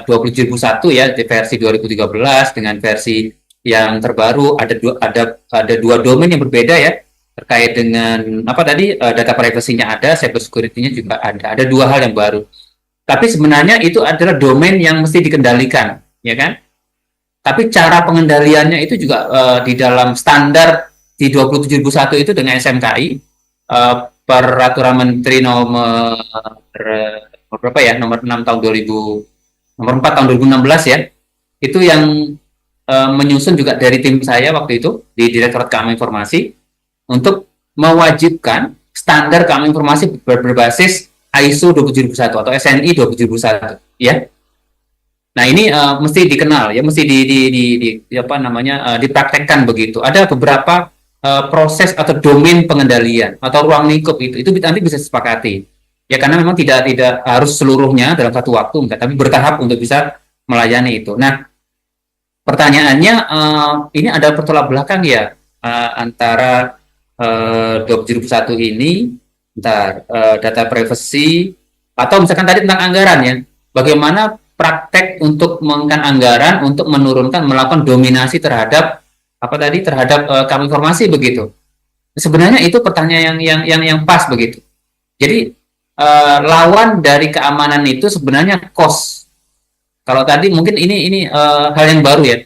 20.001 ya, di versi 2013 dengan versi yang terbaru ada dua domain yang berbeda ya. Terkait dengan apa tadi data privasinya ada, cyber security-nya juga ada dua hal yang baru. Tapi sebenarnya itu adalah domain yang mesti dikendalikan, ya kan? Tapi cara pengendaliannya itu juga di dalam standar di 27.001 itu dengan SMKI peraturan Menteri nomor berapa ya, nomor 6 tahun 2000, nomor 4 tahun 2016 ya. Itu yang menyusun juga dari tim saya waktu itu di Direktorat Keamanan Informasi untuk mewajibkan standar keamanan informasi berbasis ISO 27001 atau SNI 27001 ya. Nah, ini mesti dikenal ya, mesti apa namanya dipraktekkan begitu. Ada beberapa proses atau domain pengendalian atau ruang lingkup itu nanti bisa disepakati. Ya karena memang tidak harus seluruhnya dalam satu waktu, enggak, tapi bertahap untuk bisa melayani itu. Nah, pertanyaannya ini ada bertolak belakang ya antara 2021 ini, data privacy atau misalkan tadi tentang anggaran ya. Bagaimana praktek untuk menggunakan anggaran untuk melakukan dominasi terhadap kami informasi begitu. Sebenarnya itu pertanyaan yang pas begitu. Jadi lawan dari keamanan itu sebenarnya cost. Kalau tadi mungkin ini hal yang baru ya.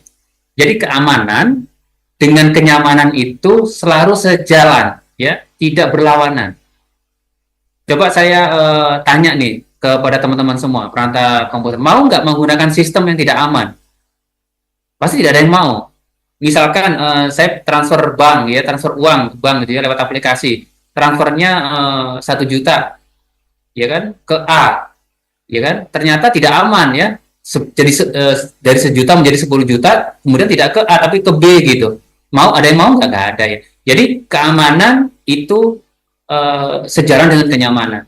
Jadi keamanan dengan kenyamanan itu selalu sejalan ya, tidak berlawanan. Coba saya tanya nih kepada teman-teman semua perantara komputer, mau nggak menggunakan sistem yang tidak aman? Pasti tidak ada yang mau. Misalkan saya transfer bank ya, transfer uang bank gitu ya lewat aplikasi, transfernya 1 juta, ya kan, ke A, ya kan, ternyata tidak aman ya, jadi dari 1 juta menjadi 10 juta, kemudian tidak ke A tapi ke B gitu. Ada yang mau nggak? Nggak ada ya. Jadi keamanan itu sejalan dengan kenyamanan.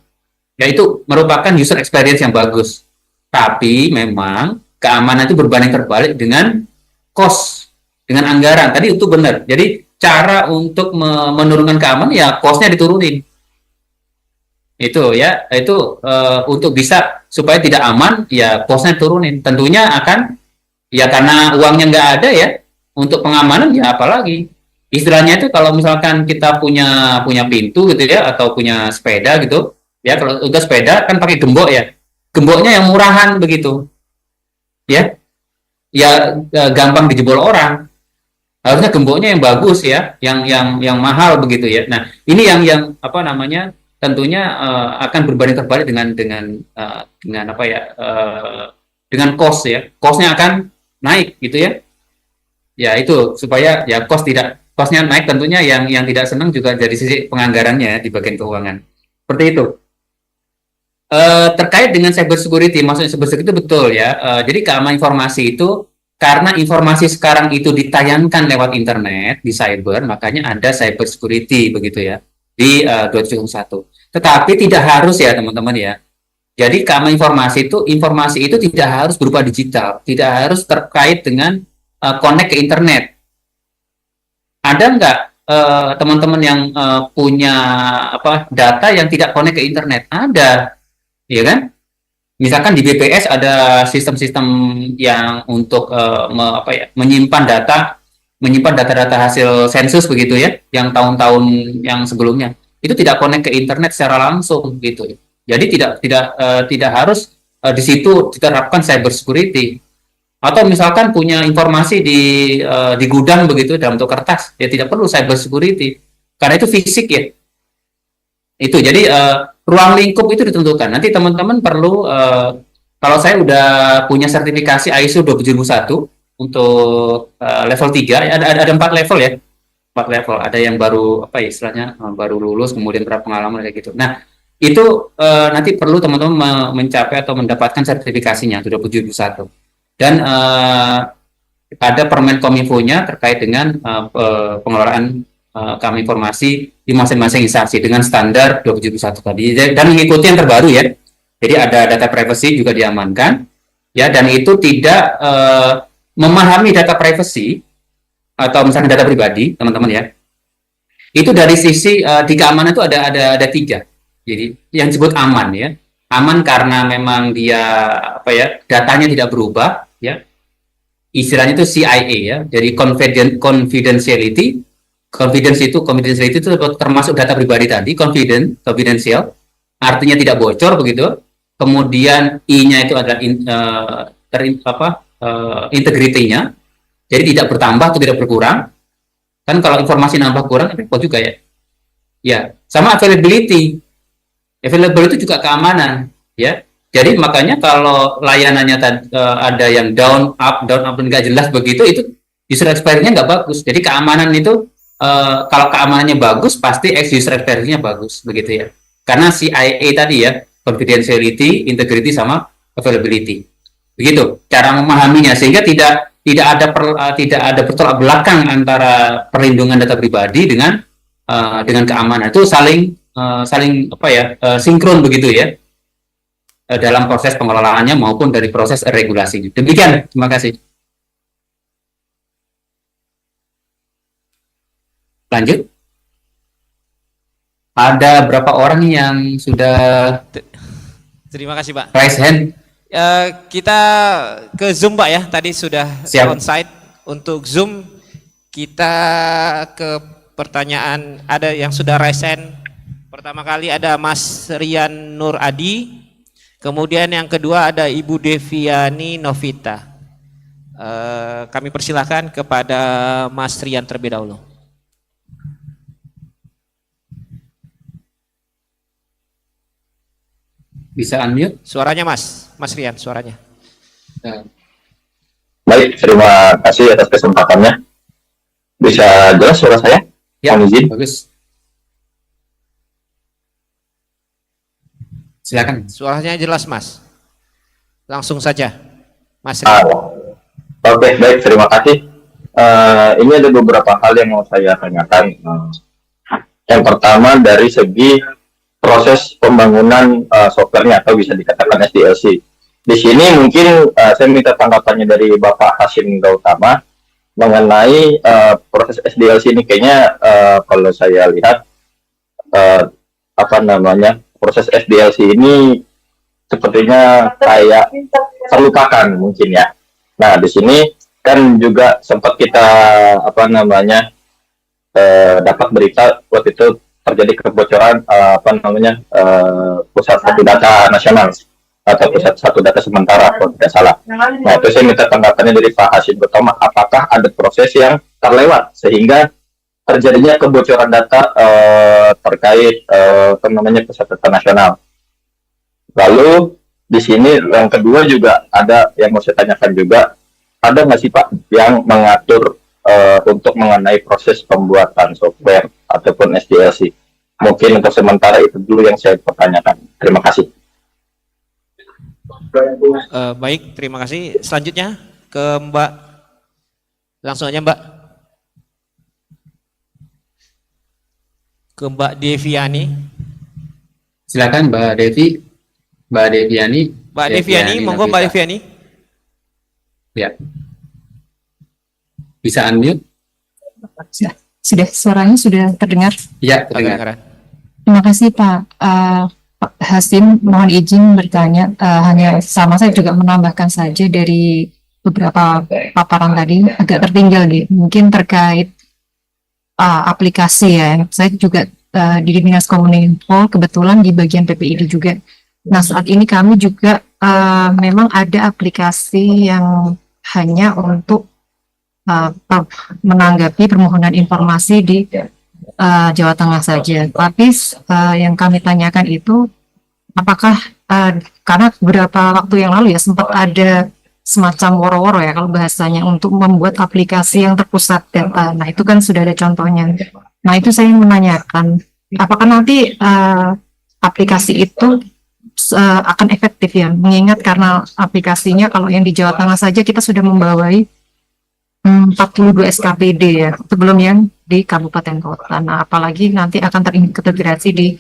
Yaitu merupakan user experience yang bagus. Tapi memang keamanan itu berbanding terbalik dengan cost, dengan anggaran. Tadi itu benar. Jadi cara untuk menurunkan keamanan ya cost-nya diturunin. Itu ya, itu untuk bisa supaya tidak aman ya cost-nya turunin. Tentunya akan ya karena uangnya nggak ada ya, untuk pengamanan ya apalagi. Istilahnya itu kalau misalkan kita punya pintu gitu ya, atau punya sepeda gitu ya, kalau udah sepeda kan pakai gembok ya, gemboknya yang murahan begitu ya, gampang dijebol orang. Harusnya gemboknya yang bagus ya, yang mahal begitu ya. Nah ini yang apa namanya, tentunya akan berbanding terbalik dengan apa ya, dengan cost ya, costnya akan naik gitu ya. Ya itu supaya ya costnya naik, tentunya yang tidak senang juga dari sisi penganggarannya di bagian keuangan. Seperti itu. Terkait dengan cyber security, maksudnya cyber security itu betul ya. Jadi keamanan informasi itu karena informasi sekarang itu ditayangkan lewat internet di cyber, makanya ada cyber security begitu ya di 2021. Tetapi tidak harus ya teman-teman ya. Jadi keamanan informasi itu tidak harus berupa digital, tidak harus terkait dengan connect ke internet. Ada nggak teman-teman yang punya data yang tidak connect ke internet? Ada, ya kan? Misalkan di BPS ada sistem-sistem yang untuk menyimpan data-data hasil sensus begitu ya, yang tahun-tahun yang sebelumnya itu tidak connect ke internet secara langsung gitu. Jadi tidak harus di situ diterapkan cyber security. Atau misalkan punya informasi di gudang begitu dalam bentuk kertas, ya tidak perlu cyber security karena itu fisik ya. Itu jadi ruang lingkup itu ditentukan. Nanti teman-teman perlu kalau saya udah punya sertifikasi ISO 27001 untuk level 3, ada 4 level ya. 4 level. Ada yang baru istilahnya baru lulus, kemudian berpengalaman kayak gitu. Nah, itu nanti perlu teman-teman mencapai atau mendapatkan sertifikasinya 27001. Dan ada Permen Kominfo-nya terkait dengan pengelolaan keamanan informasi di masing-masing instansi dengan standar 27001 tadi, dan mengikuti yang terbaru ya. Jadi ada data privacy juga diamankan ya, dan itu tidak memahami data privacy atau misalnya data pribadi teman-teman ya. Itu dari sisi di keamanan itu ada 3. Jadi yang disebut aman ya. Aman karena memang dia datanya tidak berubah ya, istilahnya itu CIA ya, jadi confidentiality itu termasuk data pribadi tadi, confidential artinya tidak bocor begitu. Kemudian I-nya itu adalah integrity-nya, jadi tidak bertambah atau tidak berkurang. Kan kalau informasi nambah kurang repot juga ya. Ya, sama availability itu juga keamanan ya. Jadi makanya kalau layanannya ada yang down up nggak jelas begitu, itu user experience-nya nggak bagus. Jadi keamanan itu kalau keamanannya bagus pasti user experience-nya bagus begitu ya. Karena CIA tadi ya, confidentiality, integrity sama availability. Begitu cara memahaminya, sehingga tidak ada bertolak belakang antara perlindungan data pribadi dengan keamanan. Itu saling apa ya, sinkron begitu ya, dalam proses pengelolaannya maupun dari proses regulasinya. Demikian, terima kasih. Lanjut. Ada berapa orang yang sudah Terima kasih Pak. raise hand? Kita ke Zoom Pak ya, tadi sudah Siap. onsite. Untuk Zoom kita ke pertanyaan, ada yang sudah raise hand. Pertama kali ada Mas Rian Nur Adi, kemudian yang kedua ada Ibu Deviani Novita. Kami persilahkan kepada Mas Rian terlebih dahulu. Bisa unmute? Suaranya Mas Rian, suaranya. Baik, terima kasih atas kesempatannya. Bisa jelas suara saya? Ya, Mohon izin. bagus. Silakan. Suaranya jelas Mas. Langsung saja, Mas Ah, Rian. Oke, baik, terima kasih. Ini ada beberapa hal yang mau saya tanyakan. Yang pertama dari segi proses pembangunan softwarenya atau bisa dikatakan SDLC. Di sini mungkin saya minta tanggapannya dari Bapak Hasyim Gautama mengenai proses SDLC ini. Kayaknya kalau saya lihat proses SDLC ini sepertinya kayak terlupakan mungkin ya. Nah, di sini kan juga sempat kita dapat berita waktu itu terjadi kebocoran pusat satu data nasional atau pusat satu data sementara kalau tidak salah. Nah, itu saya minta tanggapannya dari Pak Hasyim Gautama, apakah ada proses yang terlewat sehingga terjadinya kebocoran data terkait pusat data nasional. Lalu di sini yang kedua juga ada yang mau saya tanyakan juga, ada nggak sih Pak yang mengatur untuk mengenai proses pembuatan software ataupun SDLC? Mungkin untuk sementara itu dulu yang saya pertanyakan. Terima kasih. Baik, terima kasih. Selanjutnya ke Mbak. Langsung aja Mbak. Ke Mbak Deviani. Silakan Mbak Devi. Mbak Deviani. Mbak Deviani, monggo Mbak Deviani. Ya. Bisa unmute? Sudah, suaranya sudah terdengar. Ya, terdengar. Kedengaran. Terima kasih Pak. Pak Hasyim, mohon izin bertanya. Hanya sama, saya juga menambahkan saja dari beberapa paparan tadi agak tertinggal nih. Mungkin terkait aplikasi ya. Saya juga di Dinas Kominfo kebetulan di bagian PPID juga. Nah, saat ini kami juga memang ada aplikasi yang hanya untuk menanggapi permohonan informasi di Jawa Tengah saja. Tapi yang kami tanyakan itu apakah karena beberapa waktu yang lalu ya sempat ada semacam woro-woro ya kalau bahasanya untuk membuat aplikasi yang terpusat data. Nah, itu kan sudah ada contohnya. Nah, itu saya menanyakan apakah nanti aplikasi itu akan efektif ya, mengingat karena aplikasinya kalau yang di Jawa Tengah saja kita sudah membawai 42 SKPD ya, sebelum yang di kabupaten kota. Nah, apalagi nanti akan terintegrasi di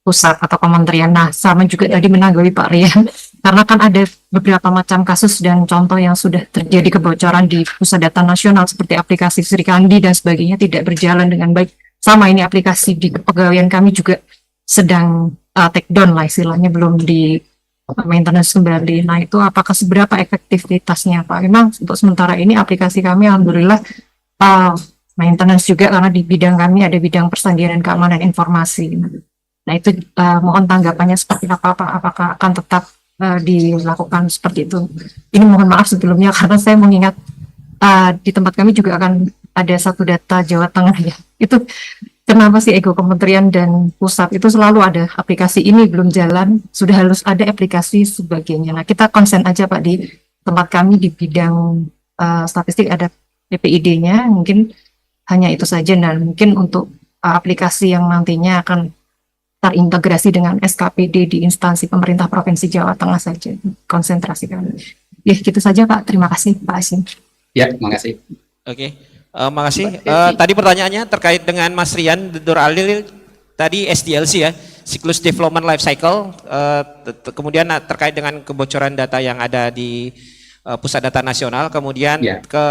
pusat atau kementerian. Nah, sama juga tadi menanggapi Pak Rian, karena kan ada beberapa macam kasus dan contoh yang sudah terjadi kebocoran di pusat data nasional seperti aplikasi Sri Kandi dan sebagainya tidak berjalan dengan baik. Sama ini aplikasi di kepegawaian kami juga sedang take down lah istilahnya, belum di maintenance kembali. Nah, itu apakah seberapa efektivitasnya Pak? Memang untuk sementara ini aplikasi kami alhamdulillah maintenance juga karena di bidang kami ada bidang persediaan keamanan informasi. Nah, itu mohon tanggapannya seperti apa Pak? Apakah akan tetap dilakukan seperti itu? Ini mohon maaf sebelumnya karena saya mengingat di tempat kami juga akan ada satu data Jawa Tengah ya. Itu kenapa sih ego kementerian dan pusat itu selalu ada aplikasi ini belum jalan, sudah harus ada aplikasi sebagainya. Nah, kita konsen aja Pak di tempat kami di bidang statistik ada PPID-nya, mungkin hanya itu saja. Dan mungkin untuk aplikasi yang nantinya akan terintegrasi dengan SKPD di instansi pemerintah Provinsi Jawa Tengah saja konsentrasi kami. Ya, gitu saja Pak. Terima kasih Pak Hasim. Ya, makasih. Oke, makasih. Tadi pertanyaannya terkait dengan Mas Rian Dur Alil tadi SDLC ya, Cyclus Development Life Cycle. Kemudian terkait dengan kebocoran data yang ada di Pusat Data Nasional. Kemudian Ya. ke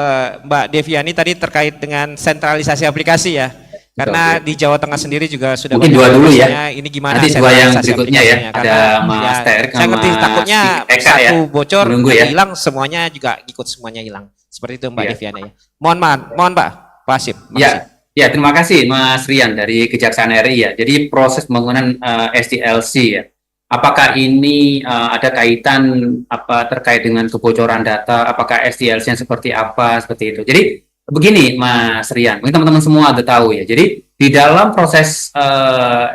Mbak Deviani tadi terkait dengan sentralisasi aplikasi ya. Karena di Jawa Tengah sendiri juga sudah Mungkin banyak dua dulu ya. bahwasanya ini gimana Nanti dua yang sentralisasi berikutnya ya. aplikasinya. Ada Mas ya, Terik saya sama ngerti takutnya si Eka satu ya. bocor Menunggu ada ya. hilang semuanya juga ikut semuanya hilang. Seperti itu Mbak Ya. Deviani ya. Mohon Pak Pasif. Ya, ya, terima kasih Mas Rian dari Kejaksaan RI ya. Jadi proses pembangunan SDLC ya. Apakah ini ada kaitan terkait dengan kebocoran data? Apakah SDLC-nya seperti apa? Seperti itu. Jadi begini Mas Rian, mungkin teman-teman semua udah tahu ya. Jadi di dalam proses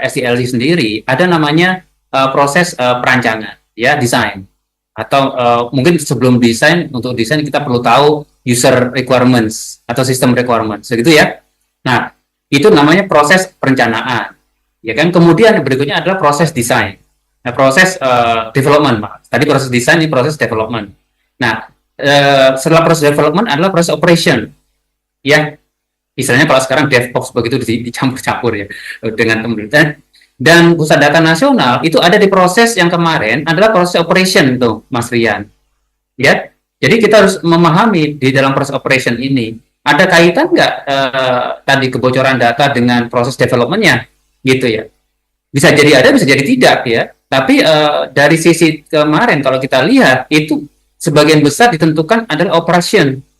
SDLC sendiri ada namanya proses perancangan, ya, desain. Atau mungkin sebelum desain, untuk desain kita perlu tahu user requirements atau system requirements, begitu ya. Nah, itu namanya proses perencanaan, ya kan. Kemudian berikutnya adalah proses desain, nah, proses development, Pak. Tadi proses desain, ini proses development. Nah, setelah proses development adalah proses operation, ya. Istilahnya kalau sekarang DevOps begitu dicampur-campur ya dengan teman-teman. Dan Pusat Data Nasional itu ada di proses yang kemarin adalah proses operation tuh, Mas Rian. Ya, jadi kita harus memahami di dalam proses operation ini ada kaitan nggak tadi kebocoran data dengan proses development-nya, gitu ya. Bisa jadi ada, bisa jadi tidak ya. Tapi dari sisi kemarin kalau kita lihat itu sebagian besar ditentukan adalah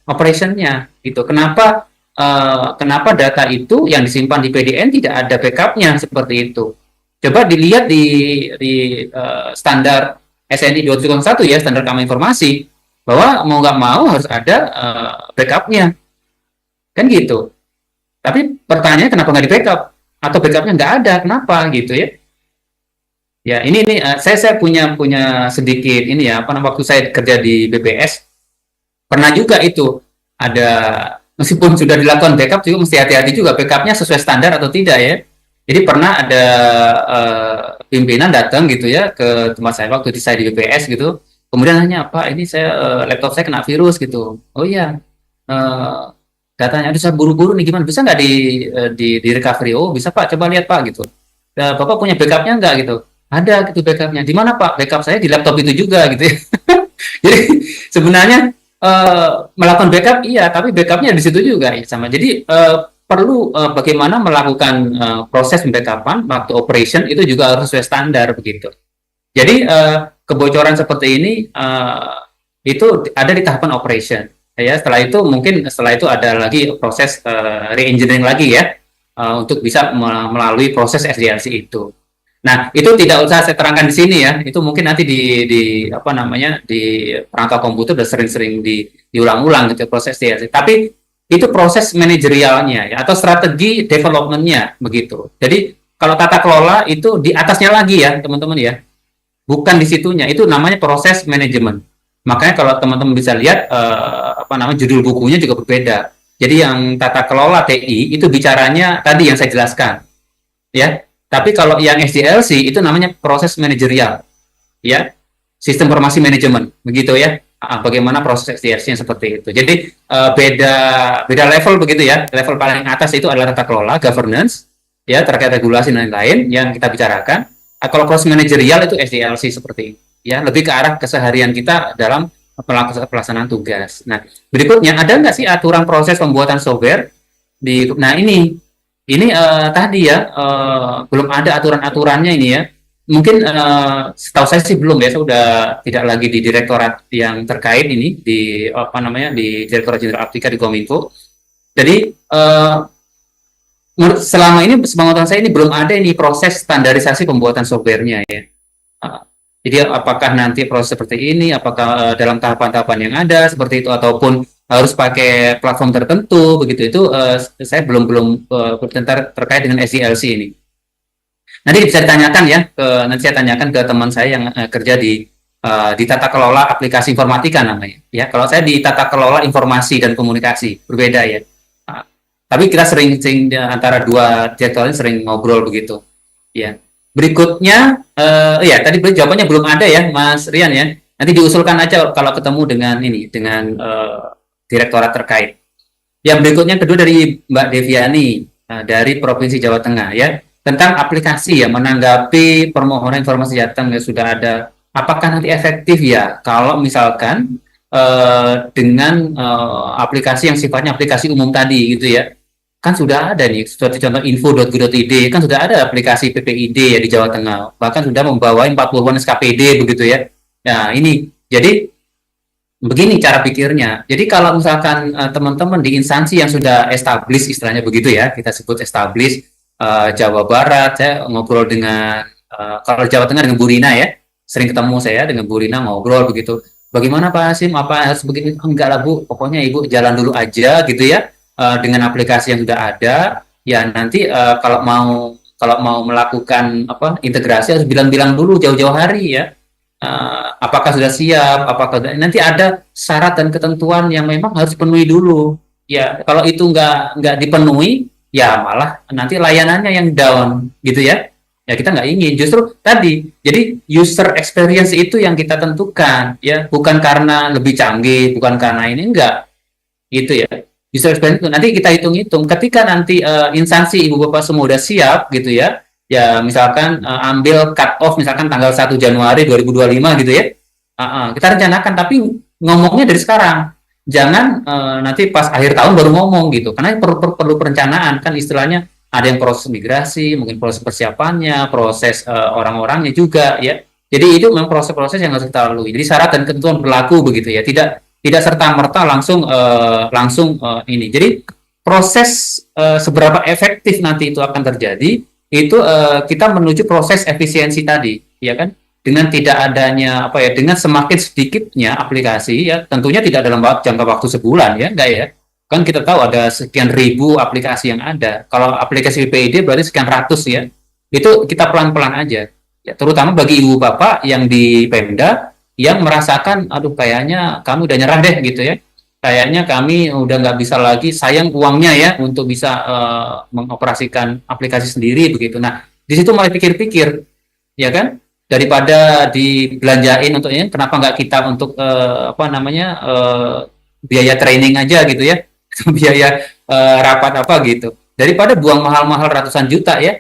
operationnya, gitu. Kenapa data itu yang disimpan di PDN tidak ada backup-nya seperti itu? Coba dilihat di standar SNI 201 ya, standar keamanan informasi, bahwa mau nggak mau harus ada backup-nya, kan gitu. Tapi pertanyaannya kenapa nggak di backup? Atau backup-nya nggak ada, kenapa gitu ya? Ya ini saya punya sedikit ini ya, waktu saya kerja di BPS pernah juga itu ada, meskipun sudah dilakukan backup juga mesti hati-hati juga backupnya sesuai standar atau tidak ya. Jadi pernah ada pimpinan datang gitu ya ke tempat saya waktu saya di BPS gitu, kemudian nanya, Pak, ini saya laptop saya kena virus gitu. Oh iya, datanya, aduh saya buru-buru nih, gimana bisa nggak di recovery? Oh bisa Pak, coba lihat Pak gitu. Bapak punya backupnya nggak gitu? Ada gitu backupnya. Di mana Pak? Backup saya di laptop itu juga gitu ya. Jadi sebenarnya melakukan backup iya, tapi backupnya di situ juga ya sama. Jadi perlu bagaimana melakukan proses backupan waktu operation itu juga harus sesuai standar begitu. Jadi kebocoran seperti ini itu ada di tahapan operation ya. Setelah itu ada lagi proses re-engineering lagi ya untuk bisa melalui proses SDLC itu. Nah, itu tidak usah saya terangkan di sini ya. Itu mungkin nanti di perangkat komputer udah sering-sering diulang-ulang gitu proses SDLC. Tapi itu proses manajerialnya ya, atau strategi development-nya begitu. Jadi kalau tata kelola itu di atasnya lagi ya teman-teman ya, bukan di situnya. Itu namanya proses manajemen. Makanya kalau teman-teman bisa lihat judul bukunya juga berbeda. Jadi yang tata kelola TI itu bicaranya tadi yang saya jelaskan ya. Tapi kalau yang SDLC itu namanya proses manajerial ya, sistem informasi manajemen begitu ya. Bagaimana proses SDLC-nya seperti itu. Jadi beda level begitu ya. Level paling atas itu adalah tata kelola, governance, ya terkait regulasi dan lain-lain yang kita bicarakan. Kalau proses manajerial itu SDLC seperti itu. Ya, lebih ke arah keseharian kita dalam pelaksanaan tugas. Nah, berikutnya ada nggak sih aturan proses pembuatan software nah ini tadi ya belum ada aturan-aturannya ini ya. Mungkin setahu saya sih belum ya, saya sudah tidak lagi di direktorat yang terkait ini di di Direktorat Jenderal Aptika di Kominfo. Jadi selama ini sepengetahuan saya ini belum ada ini proses standarisasi pembuatan softwarenya ya. Jadi apakah nanti proses seperti ini, apakah dalam tahapan-tahapan yang ada seperti itu ataupun harus pakai platform tertentu begitu, itu saya belum terkait dengan SDLC ini. Nanti bisa ditanyakan ya, nanti saya tanyakan ke teman saya yang kerja di tata kelola aplikasi informatika namanya. Ya, kalau saya di tata kelola informasi dan komunikasi berbeda ya. Tapi kita sering antara dua direktorat ini sering ngobrol begitu. Ya. Berikutnya, ya tadi jawabannya belum ada ya, Mas Rian ya. Nanti diusulkan aja kalau ketemu dengan direktorat terkait. Yang berikutnya kedua dari Mbak Deviani dari Provinsi Jawa Tengah ya, tentang aplikasi ya, menanggapi permohonan informasi datang ya sudah ada. Apakah nanti efektif ya kalau misalkan dengan aplikasi yang sifatnya aplikasi umum tadi gitu ya? Kan sudah ada nih, seperti contoh info.go.id, kan sudah ada aplikasi PPID ya di Jawa Tengah, bahkan sudah membawa 40-an SKPD begitu ya. Nah ini, jadi begini cara pikirnya. Jadi kalau misalkan teman-teman di instansi yang sudah established, istilahnya begitu ya, kita sebut established, Jawa Barat, saya ngobrol dengan, kalau Jawa Tengah dengan Bu Rina ya, sering ketemu saya dengan Bu Rina ngobrol begitu. Bagaimana Pak Hasim, apa harus begini? Enggak lah Bu, pokoknya Ibu jalan dulu aja gitu ya, dengan aplikasi yang sudah ada. Ya nanti kalau mau melakukan integrasi harus bilang-bilang dulu jauh-jauh hari ya. Apakah sudah siap, nanti ada syarat dan ketentuan yang memang harus dipenuhi dulu. Ya, kalau itu nggak dipenuhi, ya malah nanti layanannya yang down, gitu ya. Ya kita nggak ingin. Justru tadi, jadi user experience itu yang kita tentukan, ya, bukan karena lebih canggih, bukan karena ini enggak, gitu ya. User experience itu nanti kita hitung-hitung. Ketika nanti instansi ibu bapak semua udah siap, gitu ya. Ya misalkan ambil cut off misalkan tanggal 1 Januari 2025 gitu ya. Kita rencanakan, tapi ngomongnya dari sekarang. Jangan nanti pas akhir tahun baru ngomong gitu. Karena perlu perencanaan kan, istilahnya ada yang proses migrasi, mungkin proses persiapannya, proses orang-orangnya juga ya. Jadi itu memang proses-proses yang harus kita lalui. Jadi syarat dan ketentuan berlaku begitu ya. Tidak serta-merta langsung ini. Jadi proses seberapa efektif nanti itu akan terjadi, itu kita menuju proses efisiensi tadi, ya kan? Dengan tidak adanya dengan semakin sedikitnya aplikasi, ya tentunya tidak dalam jangka waktu sebulan ya, enggak ya? Kan kita tahu ada sekian ribu aplikasi yang ada. Kalau aplikasi PPID berarti sekian ratus ya. Itu kita pelan-pelan aja. Ya, terutama bagi ibu bapak yang di Pemda yang merasakan, aduh kayaknya kami udah nyerah deh gitu ya. Kayaknya kami udah nggak bisa lagi, sayang uangnya ya untuk bisa mengoperasikan aplikasi sendiri begitu. Nah, di situ mulai pikir-pikir, ya kan, daripada dibelanjain untuk ini, kenapa nggak kita untuk biaya training aja gitu ya, biaya rapat gitu, daripada buang mahal-mahal ratusan juta ya.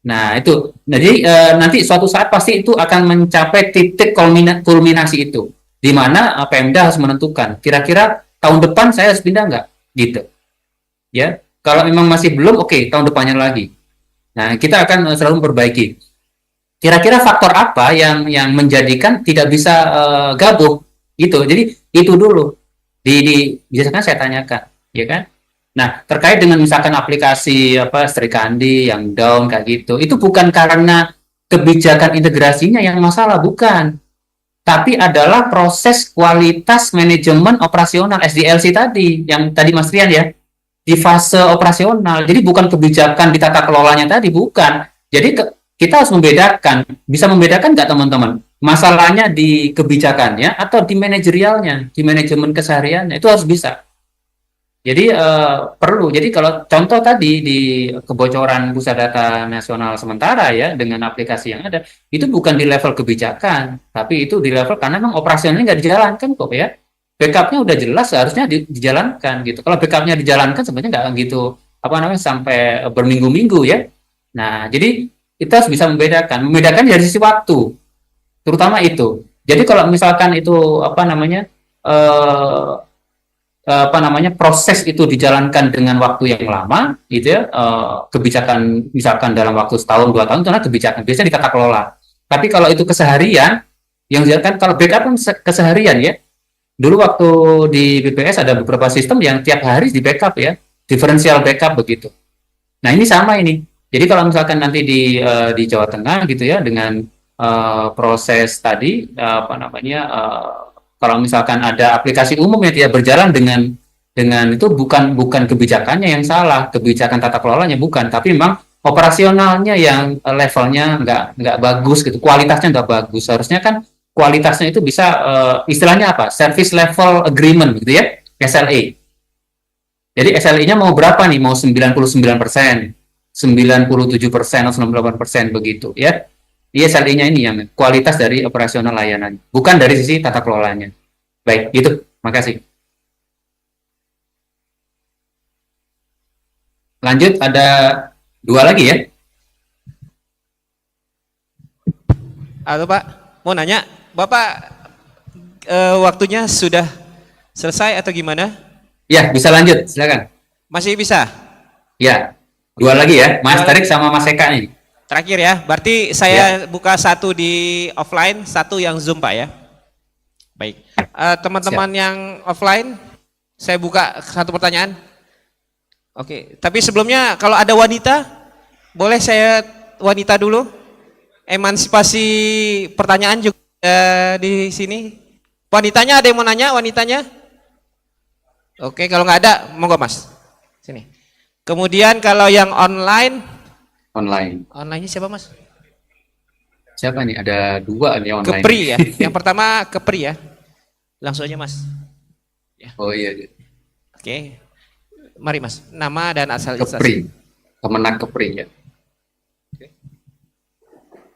Nah itu, jadi nanti suatu saat pasti itu akan mencapai titik kulminasi itu, di mana Pemda harus menentukan kira-kira tahun depan saya harus pindah nggak gitu ya. Kalau memang masih belum, oke, tahun depannya lagi. Nah kita akan selalu memperbaiki kira-kira faktor apa yang menjadikan tidak bisa gabung gitu. Jadi itu dulu biasakan saya tanyakan, ya kan. Nah terkait dengan misalkan aplikasi Sri Kandi yang down kayak gitu, itu bukan karena kebijakan integrasinya yang masalah, bukan, tapi adalah proses kualitas manajemen operasional SDLC tadi, yang tadi Mas Rian ya, di fase operasional. Jadi bukan kebijakan di tata kelolanya tadi, bukan. Jadi kita harus membedakan, bisa membedakan nggak teman-teman? Masalahnya di kebijakannya atau di manajerialnya, di manajemen kesehariannya, itu harus bisa. Jadi perlu. Jadi kalau contoh tadi di kebocoran pusat data nasional sementara ya dengan aplikasi yang ada, itu bukan di level kebijakan, tapi itu di level karena memang operasionalnya nggak dijalankan kok ya. Backupnya udah jelas, seharusnya dijalankan gitu. Kalau backupnya dijalankan sebenarnya nggak gitu sampai berminggu-minggu ya. Nah jadi kita harus bisa membedakan dari sisi waktu, terutama itu. Jadi kalau misalkan itu proses itu dijalankan dengan waktu yang lama gitu ya, kebijakan misalkan dalam waktu setahun 2 tahun, karena kebijakan biasanya di tata kelola. Tapi kalau itu keseharian yang dijalankan, kalau backup kan keseharian ya. Dulu waktu di BPS ada beberapa sistem yang tiap hari di backup ya, diferensial backup begitu. Nah ini sama ini. Jadi kalau misalkan nanti di Jawa Tengah gitu ya, dengan proses tadi kalau misalkan ada aplikasi umum yang tidak berjalan dengan itu, bukan kebijakannya yang salah, kebijakan tata kelolanya bukan, tapi memang operasionalnya yang levelnya nggak bagus gitu, kualitasnya nggak bagus. Harusnya kan kualitasnya itu bisa istilahnya service level agreement gitu ya, SLA. Jadi SLA-nya mau berapa nih? Mau 99%, 97% atau 98% begitu ya. Iya, SLI-nya ini yang kualitas dari operasional layanan, bukan dari sisi tata kelolanya. Baik, itu. Makasih. Lanjut, ada 2 lagi ya. Halo Pak, mau nanya, Bapak waktunya sudah selesai atau gimana? Ya, bisa lanjut, silakan. Masih bisa? Ya, 2 lagi ya, Mas Tarik sama Mas Eka nih. Terakhir ya, berarti saya buka 1 di offline, 1 yang Zoom Pak ya. Baik, teman-teman yang offline, saya buka 1 pertanyaan. Oke, tapi sebelumnya kalau ada wanita, boleh saya wanita dulu? Emansipasi pertanyaan juga di sini. Wanitanya ada yang mau nanya? Wanitanya? Oke, kalau nggak ada, monggo Mas. Sini. Kemudian kalau yang online, onlinenya siapa Mas? Siapa nih? Ada 2 nih online. Kepri ya. Yang pertama Kepri ya. Langsung aja Mas. Ya. Oh iya. Oke. Mari Mas. Nama dan asal Kepri. instansi. Kemenak Kepri ya.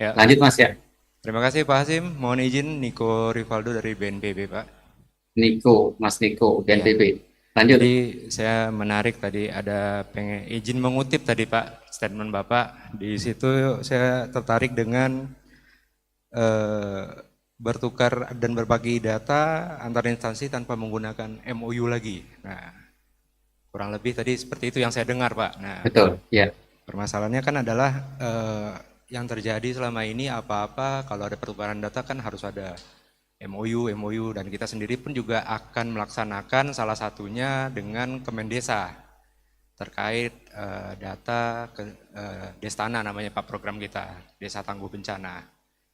Ya. Lanjut Mas ya. Terima kasih Pak Hasim. Mohon izin Niko Rivaldo dari BNPB Pak. Mas Niko, BNPB. Lanjut. Jadi saya menarik tadi ada pengen izin mengutip tadi Pak statement Bapak. Di situ saya tertarik dengan bertukar dan berbagi data antar instansi tanpa menggunakan MOU lagi. Nah, kurang lebih tadi seperti itu yang saya dengar Pak. Nah, Betul, ya. permasalahannya kan adalah yang terjadi selama ini apa-apa kalau ada pertukaran data kan harus ada MOU dan kita sendiri pun juga akan melaksanakan salah satunya dengan Kemendesa terkait data Destana namanya Pak program kita, Desa Tangguh Bencana.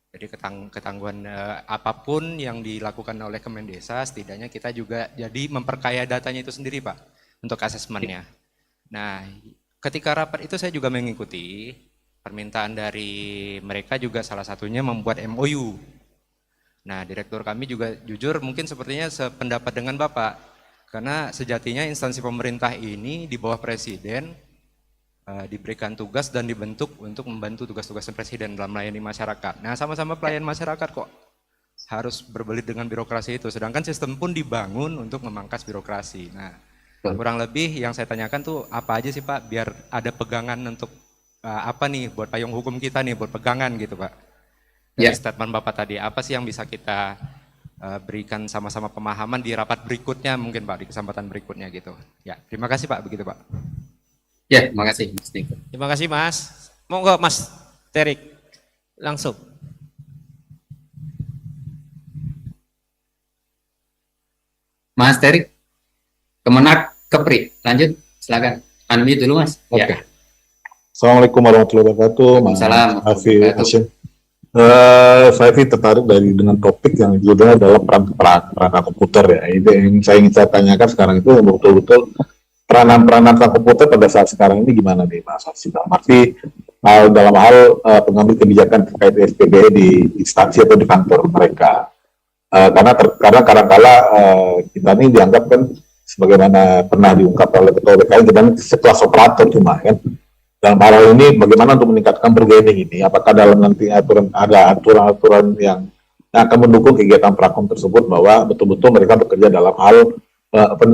Jadi ketangguhan apapun yang dilakukan oleh Kemendesa setidaknya kita juga jadi memperkaya datanya itu sendiri Pak untuk asesmennya. Nah, ketika rapat itu saya juga mengikuti permintaan dari mereka juga salah satunya membuat MOU. Nah, direktur kami juga jujur mungkin sepertinya sependapat dengan Bapak. Karena sejatinya instansi pemerintah ini di bawah Presiden diberikan tugas dan dibentuk untuk membantu tugas-tugas Presiden dalam melayani masyarakat. Nah, sama-sama pelayan masyarakat kok harus berbelit dengan birokrasi itu. Sedangkan sistem pun dibangun untuk memangkas birokrasi. Nah, kurang lebih yang saya tanyakan tuh apa aja sih Pak biar ada pegangan untuk apa nih buat payung hukum kita nih buat pegangan gitu Pak dari statement Bapak tadi, apa sih yang bisa kita berikan sama-sama pemahaman di rapat berikutnya mungkin Pak, di kesempatan berikutnya gitu ya. Terima kasih Pak, begitu Pak. Ya, terima kasih Mas Niko. Terima kasih Mas. Monggo Mas Terik langsung. Mas Terik, Kemenak Kepri, lanjut, silakan. Unmute dulu Mas. Oke. Ya. Assalamualaikum warahmatullahi wabarakatuh, Mas Waalaikumsalam. Afi Hashim. Saya tertarik dengan topik yang judulnya adalah perangkat komputer ya. Itu yang saya ingin saya tanyakan sekarang itu betul-betul peranan komputer pada saat sekarang ini gimana nih Mas Hashim? Dalam hal pengambil kebijakan terkait SPB di instansi atau di kantor mereka. Karena kadang-kala kita ini dianggap kan sebagaimana pernah diungkap oleh Ketua BKN kita ini sekelas operator cuma kan. Dalam hal ini bagaimana untuk meningkatkan bargaining ini? Apakah dalam nanti ada aturan-aturan yang akan mendukung kegiatan Prakom tersebut bahwa betul-betul mereka bekerja dalam hal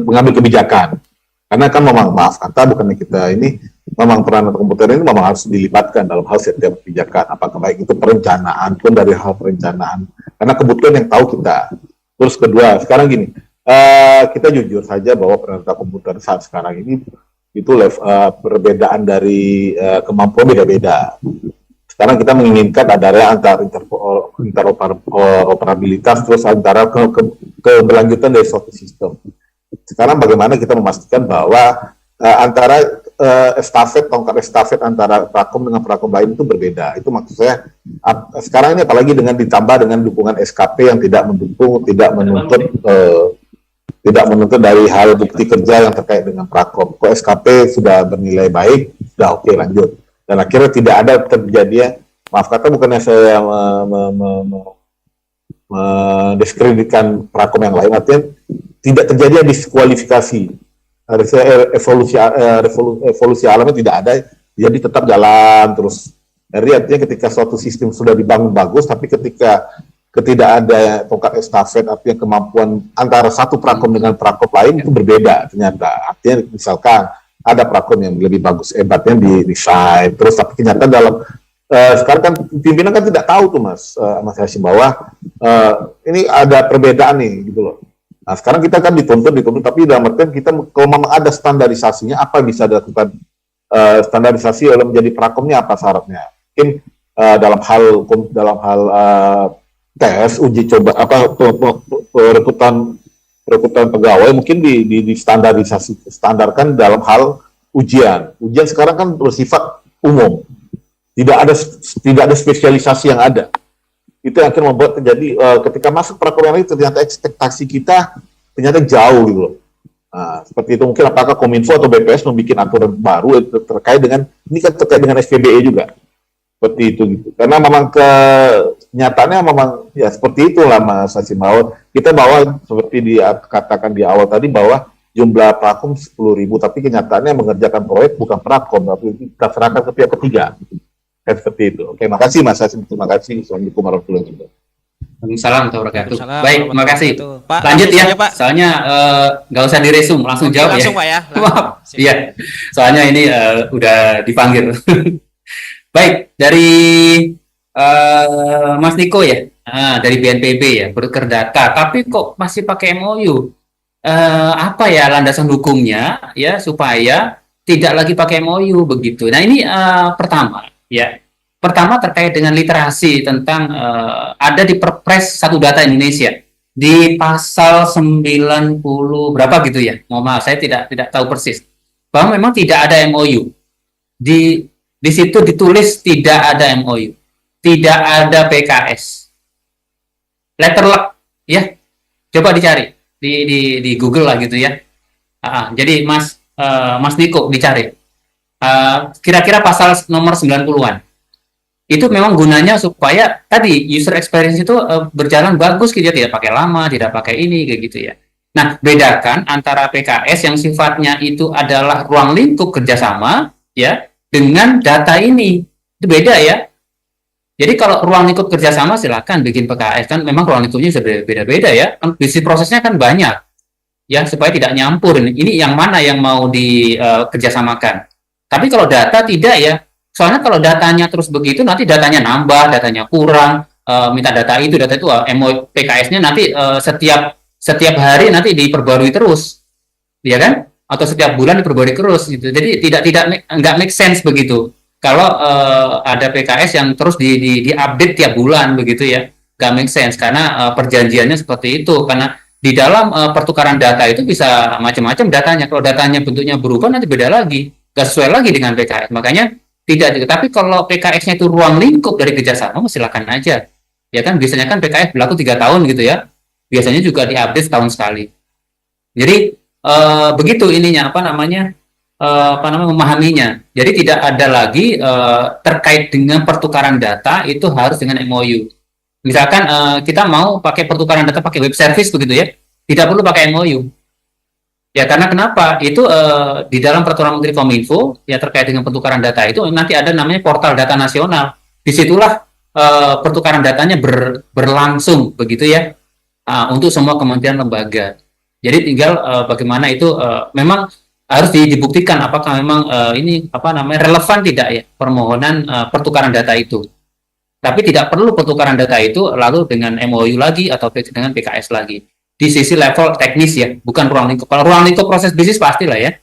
mengambil kebijakan? Karena kan memang maaf kata bukannya kita ini memang peranan komputer ini memang harus dilibatkan dalam hal setiap kebijakan. Apakah baik itu perencanaan pun dari hal perencanaan. Karena kebutuhan yang tahu kita. Terus kedua, sekarang gini, kita jujur saja bahwa peranan komputer saat sekarang ini itu perbedaan dari kemampuan beda-beda. Sekarang kita menginginkan adanya interoperabilitas terus antara keberlanjutan dari suatu sistem. Sekarang bagaimana kita memastikan bahwa antara tongkat estafet antara Prakom dengan Prakom lain itu berbeda. Itu maksud saya sekarang ini apalagi dengan ditambah dengan dukungan SKP yang tidak menuntut dari hal bukti kerja yang terkait dengan Prakom. Kok SKP sudah bernilai baik, sudah oke lanjut. Dan akhirnya tidak ada terjadi, maaf kata bukannya saya mendiskreditkan Prakom yang lain, artinya tidak terjadi diskualifikasi. Evolusi alamnya tidak ada, jadi tetap jalan terus. Jadi artinya ketika suatu sistem sudah dibangun bagus, tapi ketika ketidak ada tongkat estafet, artinya kemampuan antara satu prakom dengan prakom lain itu berbeda ternyata. Artinya misalkan ada prakom yang lebih bagus hebatnya di desain, terus tapi ternyata dalam sekarang kan pimpinan kan tidak tahu tuh Mas Hashim bahwa ini ada perbedaan nih gitu loh. Nah sekarang kita kan dituntut, tapi dalam artian kita kalau memang ada standarisasinya, apa yang bisa dilakukan standarisasi oleh menjadi prakomnya, apa syaratnya? Mungkin dalam hal tes uji coba perekrutan pegawai mungkin di standarkan dalam hal ujian sekarang kan bersifat umum, tidak ada spesialisasi yang ada. Itu yang akan membuat terjadi ketika masuk prakom itu ternyata ekspektasi kita ternyata jauh gitu loh. Nah, seperti itu mungkin apakah Kominfo atau BPS membuat aturan baru terkait dengan ini kan terkait dengan SPBE juga. Seperti itu gitu. Karena memang kenyataannya memang ya seperti itulah Mas Hashim, bahwa kita bawa seperti dikatakan di awal tadi bahwa jumlah prakom 10.000, tapi kenyataannya mengerjakan proyek bukan prakom, tapi kita serahkan ke pihak ketiga. Kayak seperti itu. Oke, makasih Mas Hashim, terima kasih. Assalamualaikum warahmatullahi wabarakatuh. Assalamualaikum warahmatullahi wabarakatuh. Waalaikumsalam Baik, terima kasih. warahmatullahi wabarakatuh. Pak, Lanjut langsung ya, saja, Pak. soalnya nggak usah diresum, langsung Oke, jawab langsung ya. Pak ya. Maaf, Langsung. iya. Soalnya ini udah dipanggil. Baik, dari Mas Niko ya, dari BNPB ya, broker data. Tapi kok masih pakai MOU? Apa ya landasan hukumnya ya supaya tidak lagi pakai MOU begitu? Nah ini pertama ya. Pertama terkait dengan literasi tentang ada di Perpres 1 Data Indonesia di pasal 90 berapa gitu ya. Mohon maaf saya tidak tahu persis. Bahwa memang tidak ada MOU. Di situ ditulis tidak ada MOU, tidak ada PKS, letter luck, ya. Coba dicari di Google lah gitu ya. Jadi Mas Niko dicari. Kira-kira pasal nomor 90-an. Itu memang gunanya supaya tadi user experience itu berjalan bagus gitu ya, tidak pakai lama, tidak pakai ini kayak gitu ya. Nah, bedakan antara PKS yang sifatnya itu adalah ruang lingkup kerjasama ya dengan data ini. Itu beda ya. Jadi kalau ruang lingkup kerjasama silakan bikin PKS, kan memang ruang lingkupnya sudah beda-beda ya. Bisnis prosesnya kan banyak ya supaya tidak nyampur. Ini yang mana yang mau dikerjasamakan. Tapi kalau data tidak ya. Soalnya kalau datanya terus begitu nanti datanya nambah, datanya kurang, minta data itu MOU PKS-nya nanti setiap hari nanti diperbarui terus. Ya kan? Atau setiap bulan diperbarui terus gitu. Jadi nggak make sense begitu. Kalau ada PKS yang terus di-update tiap bulan begitu ya, nggak make sense karena perjanjiannya seperti itu. Karena di dalam pertukaran data itu bisa macam-macam datanya. Kalau datanya bentuknya berubah nanti beda lagi, nggak sesuai lagi dengan PKS. Makanya tidak. Tapi kalau PKS-nya itu ruang lingkup dari kerjasama, silakan aja. Ya kan biasanya kan PKS berlaku 3 tahun gitu ya. Biasanya juga diupdate setahun sekali. Jadi begitu ininya memahaminya. Jadi tidak ada lagi terkait dengan pertukaran data itu harus dengan MOU. Misalkan kita mau pakai pertukaran data pakai web service begitu ya, tidak perlu pakai MOU. Ya karena kenapa? Itu di dalam peraturan Menteri Kominfo ya terkait dengan pertukaran data itu nanti ada namanya portal data nasional. Disitulah pertukaran datanya berlangsung begitu ya untuk semua kementerian lembaga. Jadi tinggal bagaimana itu memang harus dibuktikan apakah memang ini relevan tidak ya permohonan pertukaran data itu. Tapi tidak perlu pertukaran data itu lalu dengan MOU lagi atau dengan PKS lagi. Di sisi level teknis ya, bukan ruang lingkup. Kalau ruang lingkup proses bisnis pastilah ya.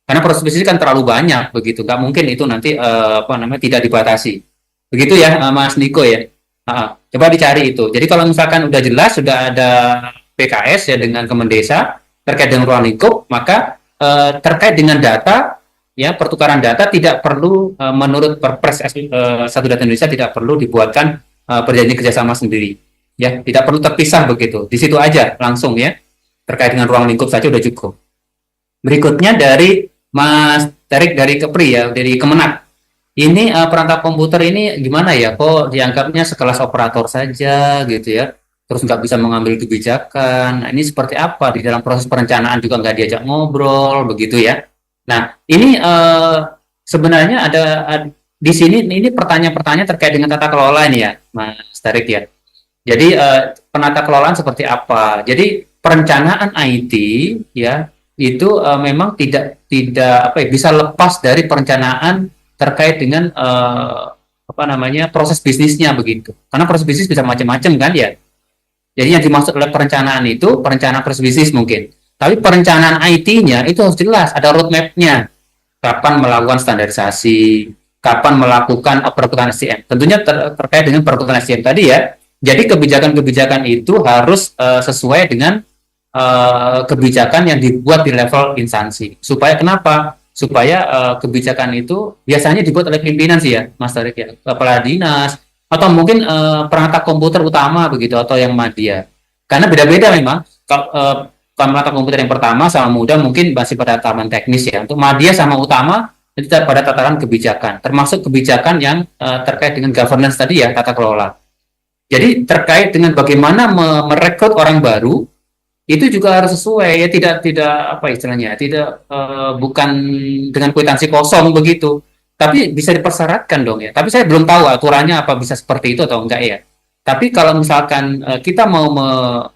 Karena proses bisnis kan terlalu banyak begitu. Nggak mungkin itu nanti tidak dibatasi. Begitu ya Mas Niko ya. Coba dicari itu. Jadi kalau misalkan udah jelas sudah ada PKS ya dengan Kemendesa terkait dengan ruang lingkup, maka terkait dengan data ya pertukaran data tidak perlu menurut Perpres 1 Data Indonesia tidak perlu dibuatkan perjanjian kerjasama sendiri ya, tidak perlu terpisah begitu, di situ aja langsung ya terkait dengan ruang lingkup saja udah cukup. Berikutnya dari Mas Tarik dari Kepri ya, dari Kemenak. Ini perangkat komputer ini gimana ya, kok dianggapnya sekelas operator saja gitu ya, terus nggak bisa mengambil kebijakan. Nah, ini seperti apa di dalam proses perencanaan juga nggak diajak ngobrol begitu ya. Nah ini sebenarnya ada di sini ini pertanyaan-pertanyaan terkait dengan tata kelola ini ya, Mas Tarik ya. Jadi penata kelolaan seperti apa? Jadi perencanaan IT ya itu memang tidak apa ya, bisa lepas dari perencanaan terkait dengan apa namanya proses bisnisnya begitu. Karena proses bisnis bisa macam-macam kan ya. Jadi yang dimaksud oleh perencanaan itu perencanaan proses bisnis mungkin. Tapi perencanaan IT-nya itu harus jelas, ada roadmap-nya. Kapan melakukan standarisasi, kapan melakukan perekrutan SDM. Tentunya terkait dengan perekrutan SDM tadi ya. Jadi kebijakan-kebijakan itu harus sesuai dengan kebijakan yang dibuat di level instansi. Supaya kenapa? Supaya kebijakan itu biasanya dibuat oleh pimpinan sih ya, Mas Tarik ya, kepala dinas atau mungkin perangkat komputer utama begitu atau yang madya. Karena beda-beda memang. Kalau perangkat komputer yang pertama sama muda mungkin masih pada tahapan teknis ya. Untuk madya sama utama itu pada tataran kebijakan, termasuk kebijakan yang terkait dengan governance tadi ya, tata kelola. Jadi terkait dengan bagaimana merekrut orang baru itu juga harus sesuai ya, tidak apa istilahnya, tidak bukan dengan kwitansi kosong begitu, tapi bisa dipersyaratkan dong ya. Tapi saya belum tahu aturannya apa bisa seperti itu atau enggak ya. Tapi kalau misalkan kita mau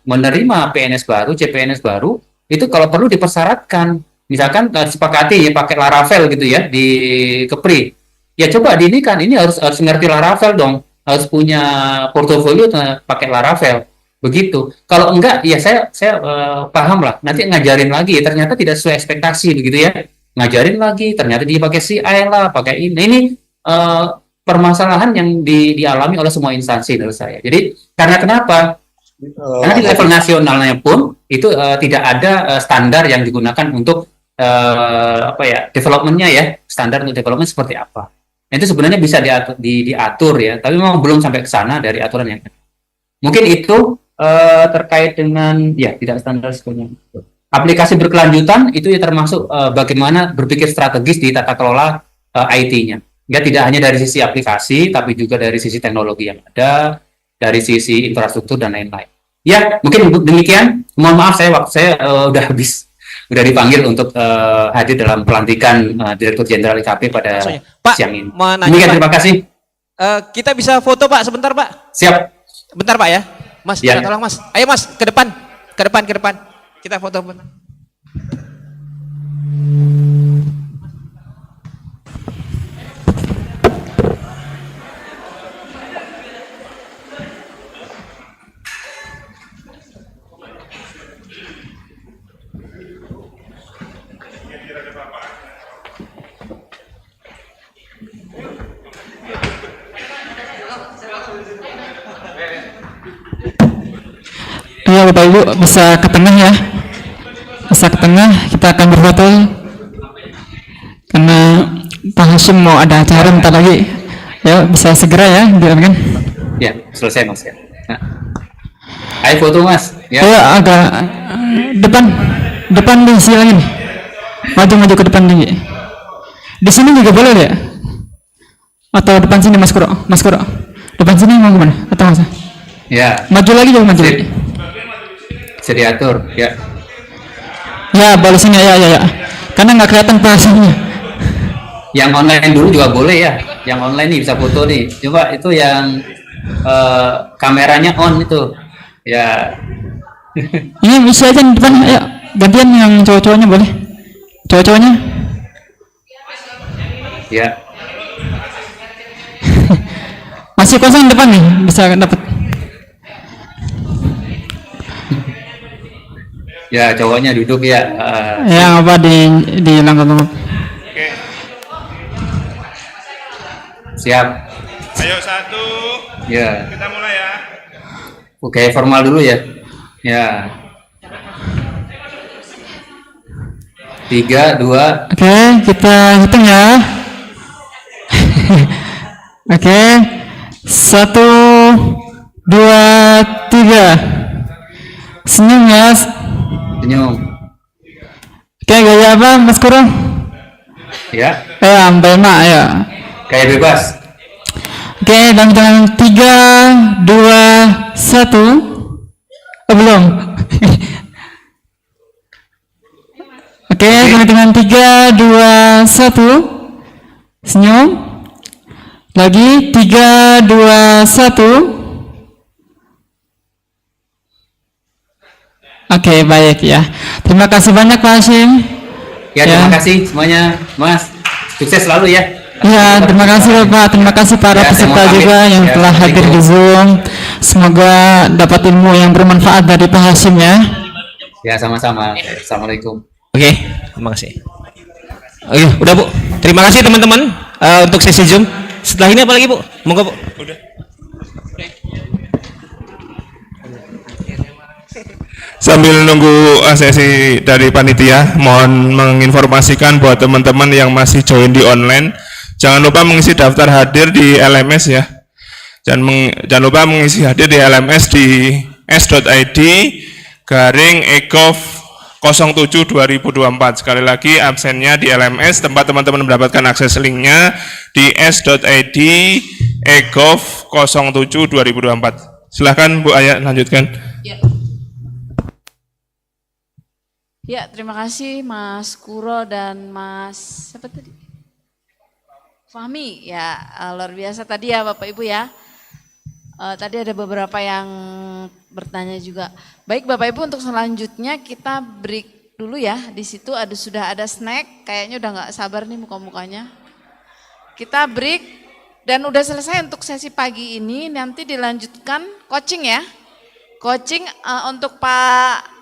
menerima PNS baru, CPNS baru, itu kalau perlu dipersyaratkan, misalkan disepakati ya pakai Laravel gitu ya di Kepri. Ya coba ini kan ini harus ngerti Laravel dong. Harus punya portofolio pakai Laravel begitu. Kalau enggak ya saya paham lah, nanti ngajarin lagi ternyata tidak sesuai ekspektasi begitu ya, ngajarin lagi ternyata dia pakai CI lah, pakai ini permasalahan yang dialami oleh semua instansi menurut saya. Jadi karena kenapa? Karena di level nasionalnya pun itu tidak ada standar yang digunakan untuk apa ya, developmentnya ya, standar untuk development seperti apa. Nah, itu sebenarnya bisa diatur ya, tapi memang belum sampai ke sana dari aturan yang ada. Mungkin itu terkait dengan ya tidak standar sebenarnya. Aplikasi berkelanjutan itu ya termasuk bagaimana berpikir strategis di tata kelola IT-nya. Ya tidak hanya dari sisi aplikasi, tapi juga dari sisi teknologi yang ada, dari sisi infrastruktur dan lain-lain. Ya mungkin demikian. Mohon maaf waktu saya udah habis. Udah dipanggil untuk hadir dalam pelantikan Direktur Jenderal IKP pada siang ini. Demikian, terima kasih. Kita bisa foto Pak sebentar Pak? Siap. Bentar Pak ya. Mas, ya. Tolong Mas. Ayo Mas, ke depan. Ke depan. Kita foto bentar. Ya Bapak Ibu bisa ke tengah ya, bisa ke tengah, kita akan berfoto karena Pak Hashim mau ada acara bentar lagi ya, bisa segera ya dilakukan. Ya selesai Mas ya. Nah. Ayo foto Mas ya. Agak depan nih silangin, maju ke depan nih. Di sini juga boleh ya, atau depan sini Mas Kuro, depan sini mau gimana atau Mas? Ya. Maju lagi. Bisa diatur ya. Ya boleh sini ya. Karena nggak kelihatan bahasanya. Yang online dulu juga boleh ya. Yang online nih bisa foto nih. Coba itu yang kameranya on itu. Ya. Ini bisa aja di depan. Ayo gantian yang cowok-cowoknya boleh. Cowok-cowoknya. Ya. Masih kosong depan nih, bisa dapat. Ya cowoknya duduk ya. Ya apa di langkah. Oke. Siap. Ayo 1. Ya. Kita mulai ya. Oke, formal dulu ya. Ya. 3, 2. Oke, kita hitung ya. Oke. 1, 2, 3. Senyum ya. Senyum. Oke, gaya apa Mas Kuro? Ya. Ambil mak ya. Kayak bebas. Oke, dalam hitungan 3, 2, 1. Belum. Oke, dalam hitungan 3, 2, 1. Senyum. Lagi 3, 2, 1. Oke, baik ya. Terima kasih banyak Pak Hashim. Ya, terima kasih semuanya, Mas. Sukses selalu ya. Ya, terima kasih Bapak. Terima kasih para Ya, saya peserta mau pamit. juga yang Ya, telah hadir di Zoom. Semoga dapat ilmu yang bermanfaat dari Pak Hashim ya. Ya, sama-sama. Assalamualaikum. Oke, terima kasih. Oke, udah Bu. Terima kasih teman-teman untuk sesi Zoom. Setelah ini apa lagi Bu? Monggo Bu. Sambil nunggu sesi dari panitia, mohon menginformasikan buat teman-teman yang masih join di online, jangan lupa mengisi daftar hadir di LMS ya. Jangan lupa mengisi hadir di LMS di s.id /ecov 07/2024. Sekali lagi absennya di LMS, tempat teman-teman mendapatkan akses linknya di s.id ecov 07/2024. Silahkan Bu Aya lanjutkan. Ya, terima kasih Mas Kuro dan Mas siapa tadi? Fahmi, ya luar biasa tadi ya Bapak Ibu ya. Tadi ada beberapa yang bertanya juga. Baik Bapak Ibu, untuk selanjutnya kita break dulu ya. Di situ sudah ada snack, kayaknya udah nggak sabar nih muka-mukanya. Kita break dan udah selesai untuk sesi pagi ini. Nanti dilanjutkan coaching ya. Coaching untuk Pak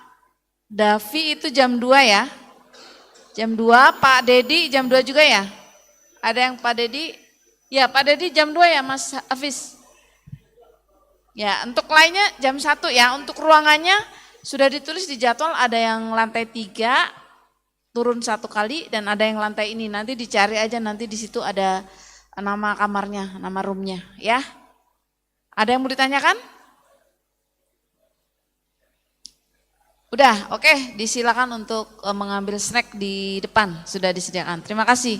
Davi itu jam 2 ya. Jam 2, Pak Dedi jam 2 juga ya? Ada yang Pak Dedi? Ya, Pak Dedi jam 2 ya Mas Hafiz? Ya, untuk lainnya jam 1 ya. Untuk ruangannya sudah ditulis di jadwal, ada yang lantai 3 turun 1 kali dan ada yang lantai ini. Nanti dicari aja, nanti di situ ada nama kamarnya, nama roomnya ya. Ada yang mau ditanyakan? Udah, oke, disilakan untuk mengambil snack di depan, sudah disediakan. Terima kasih.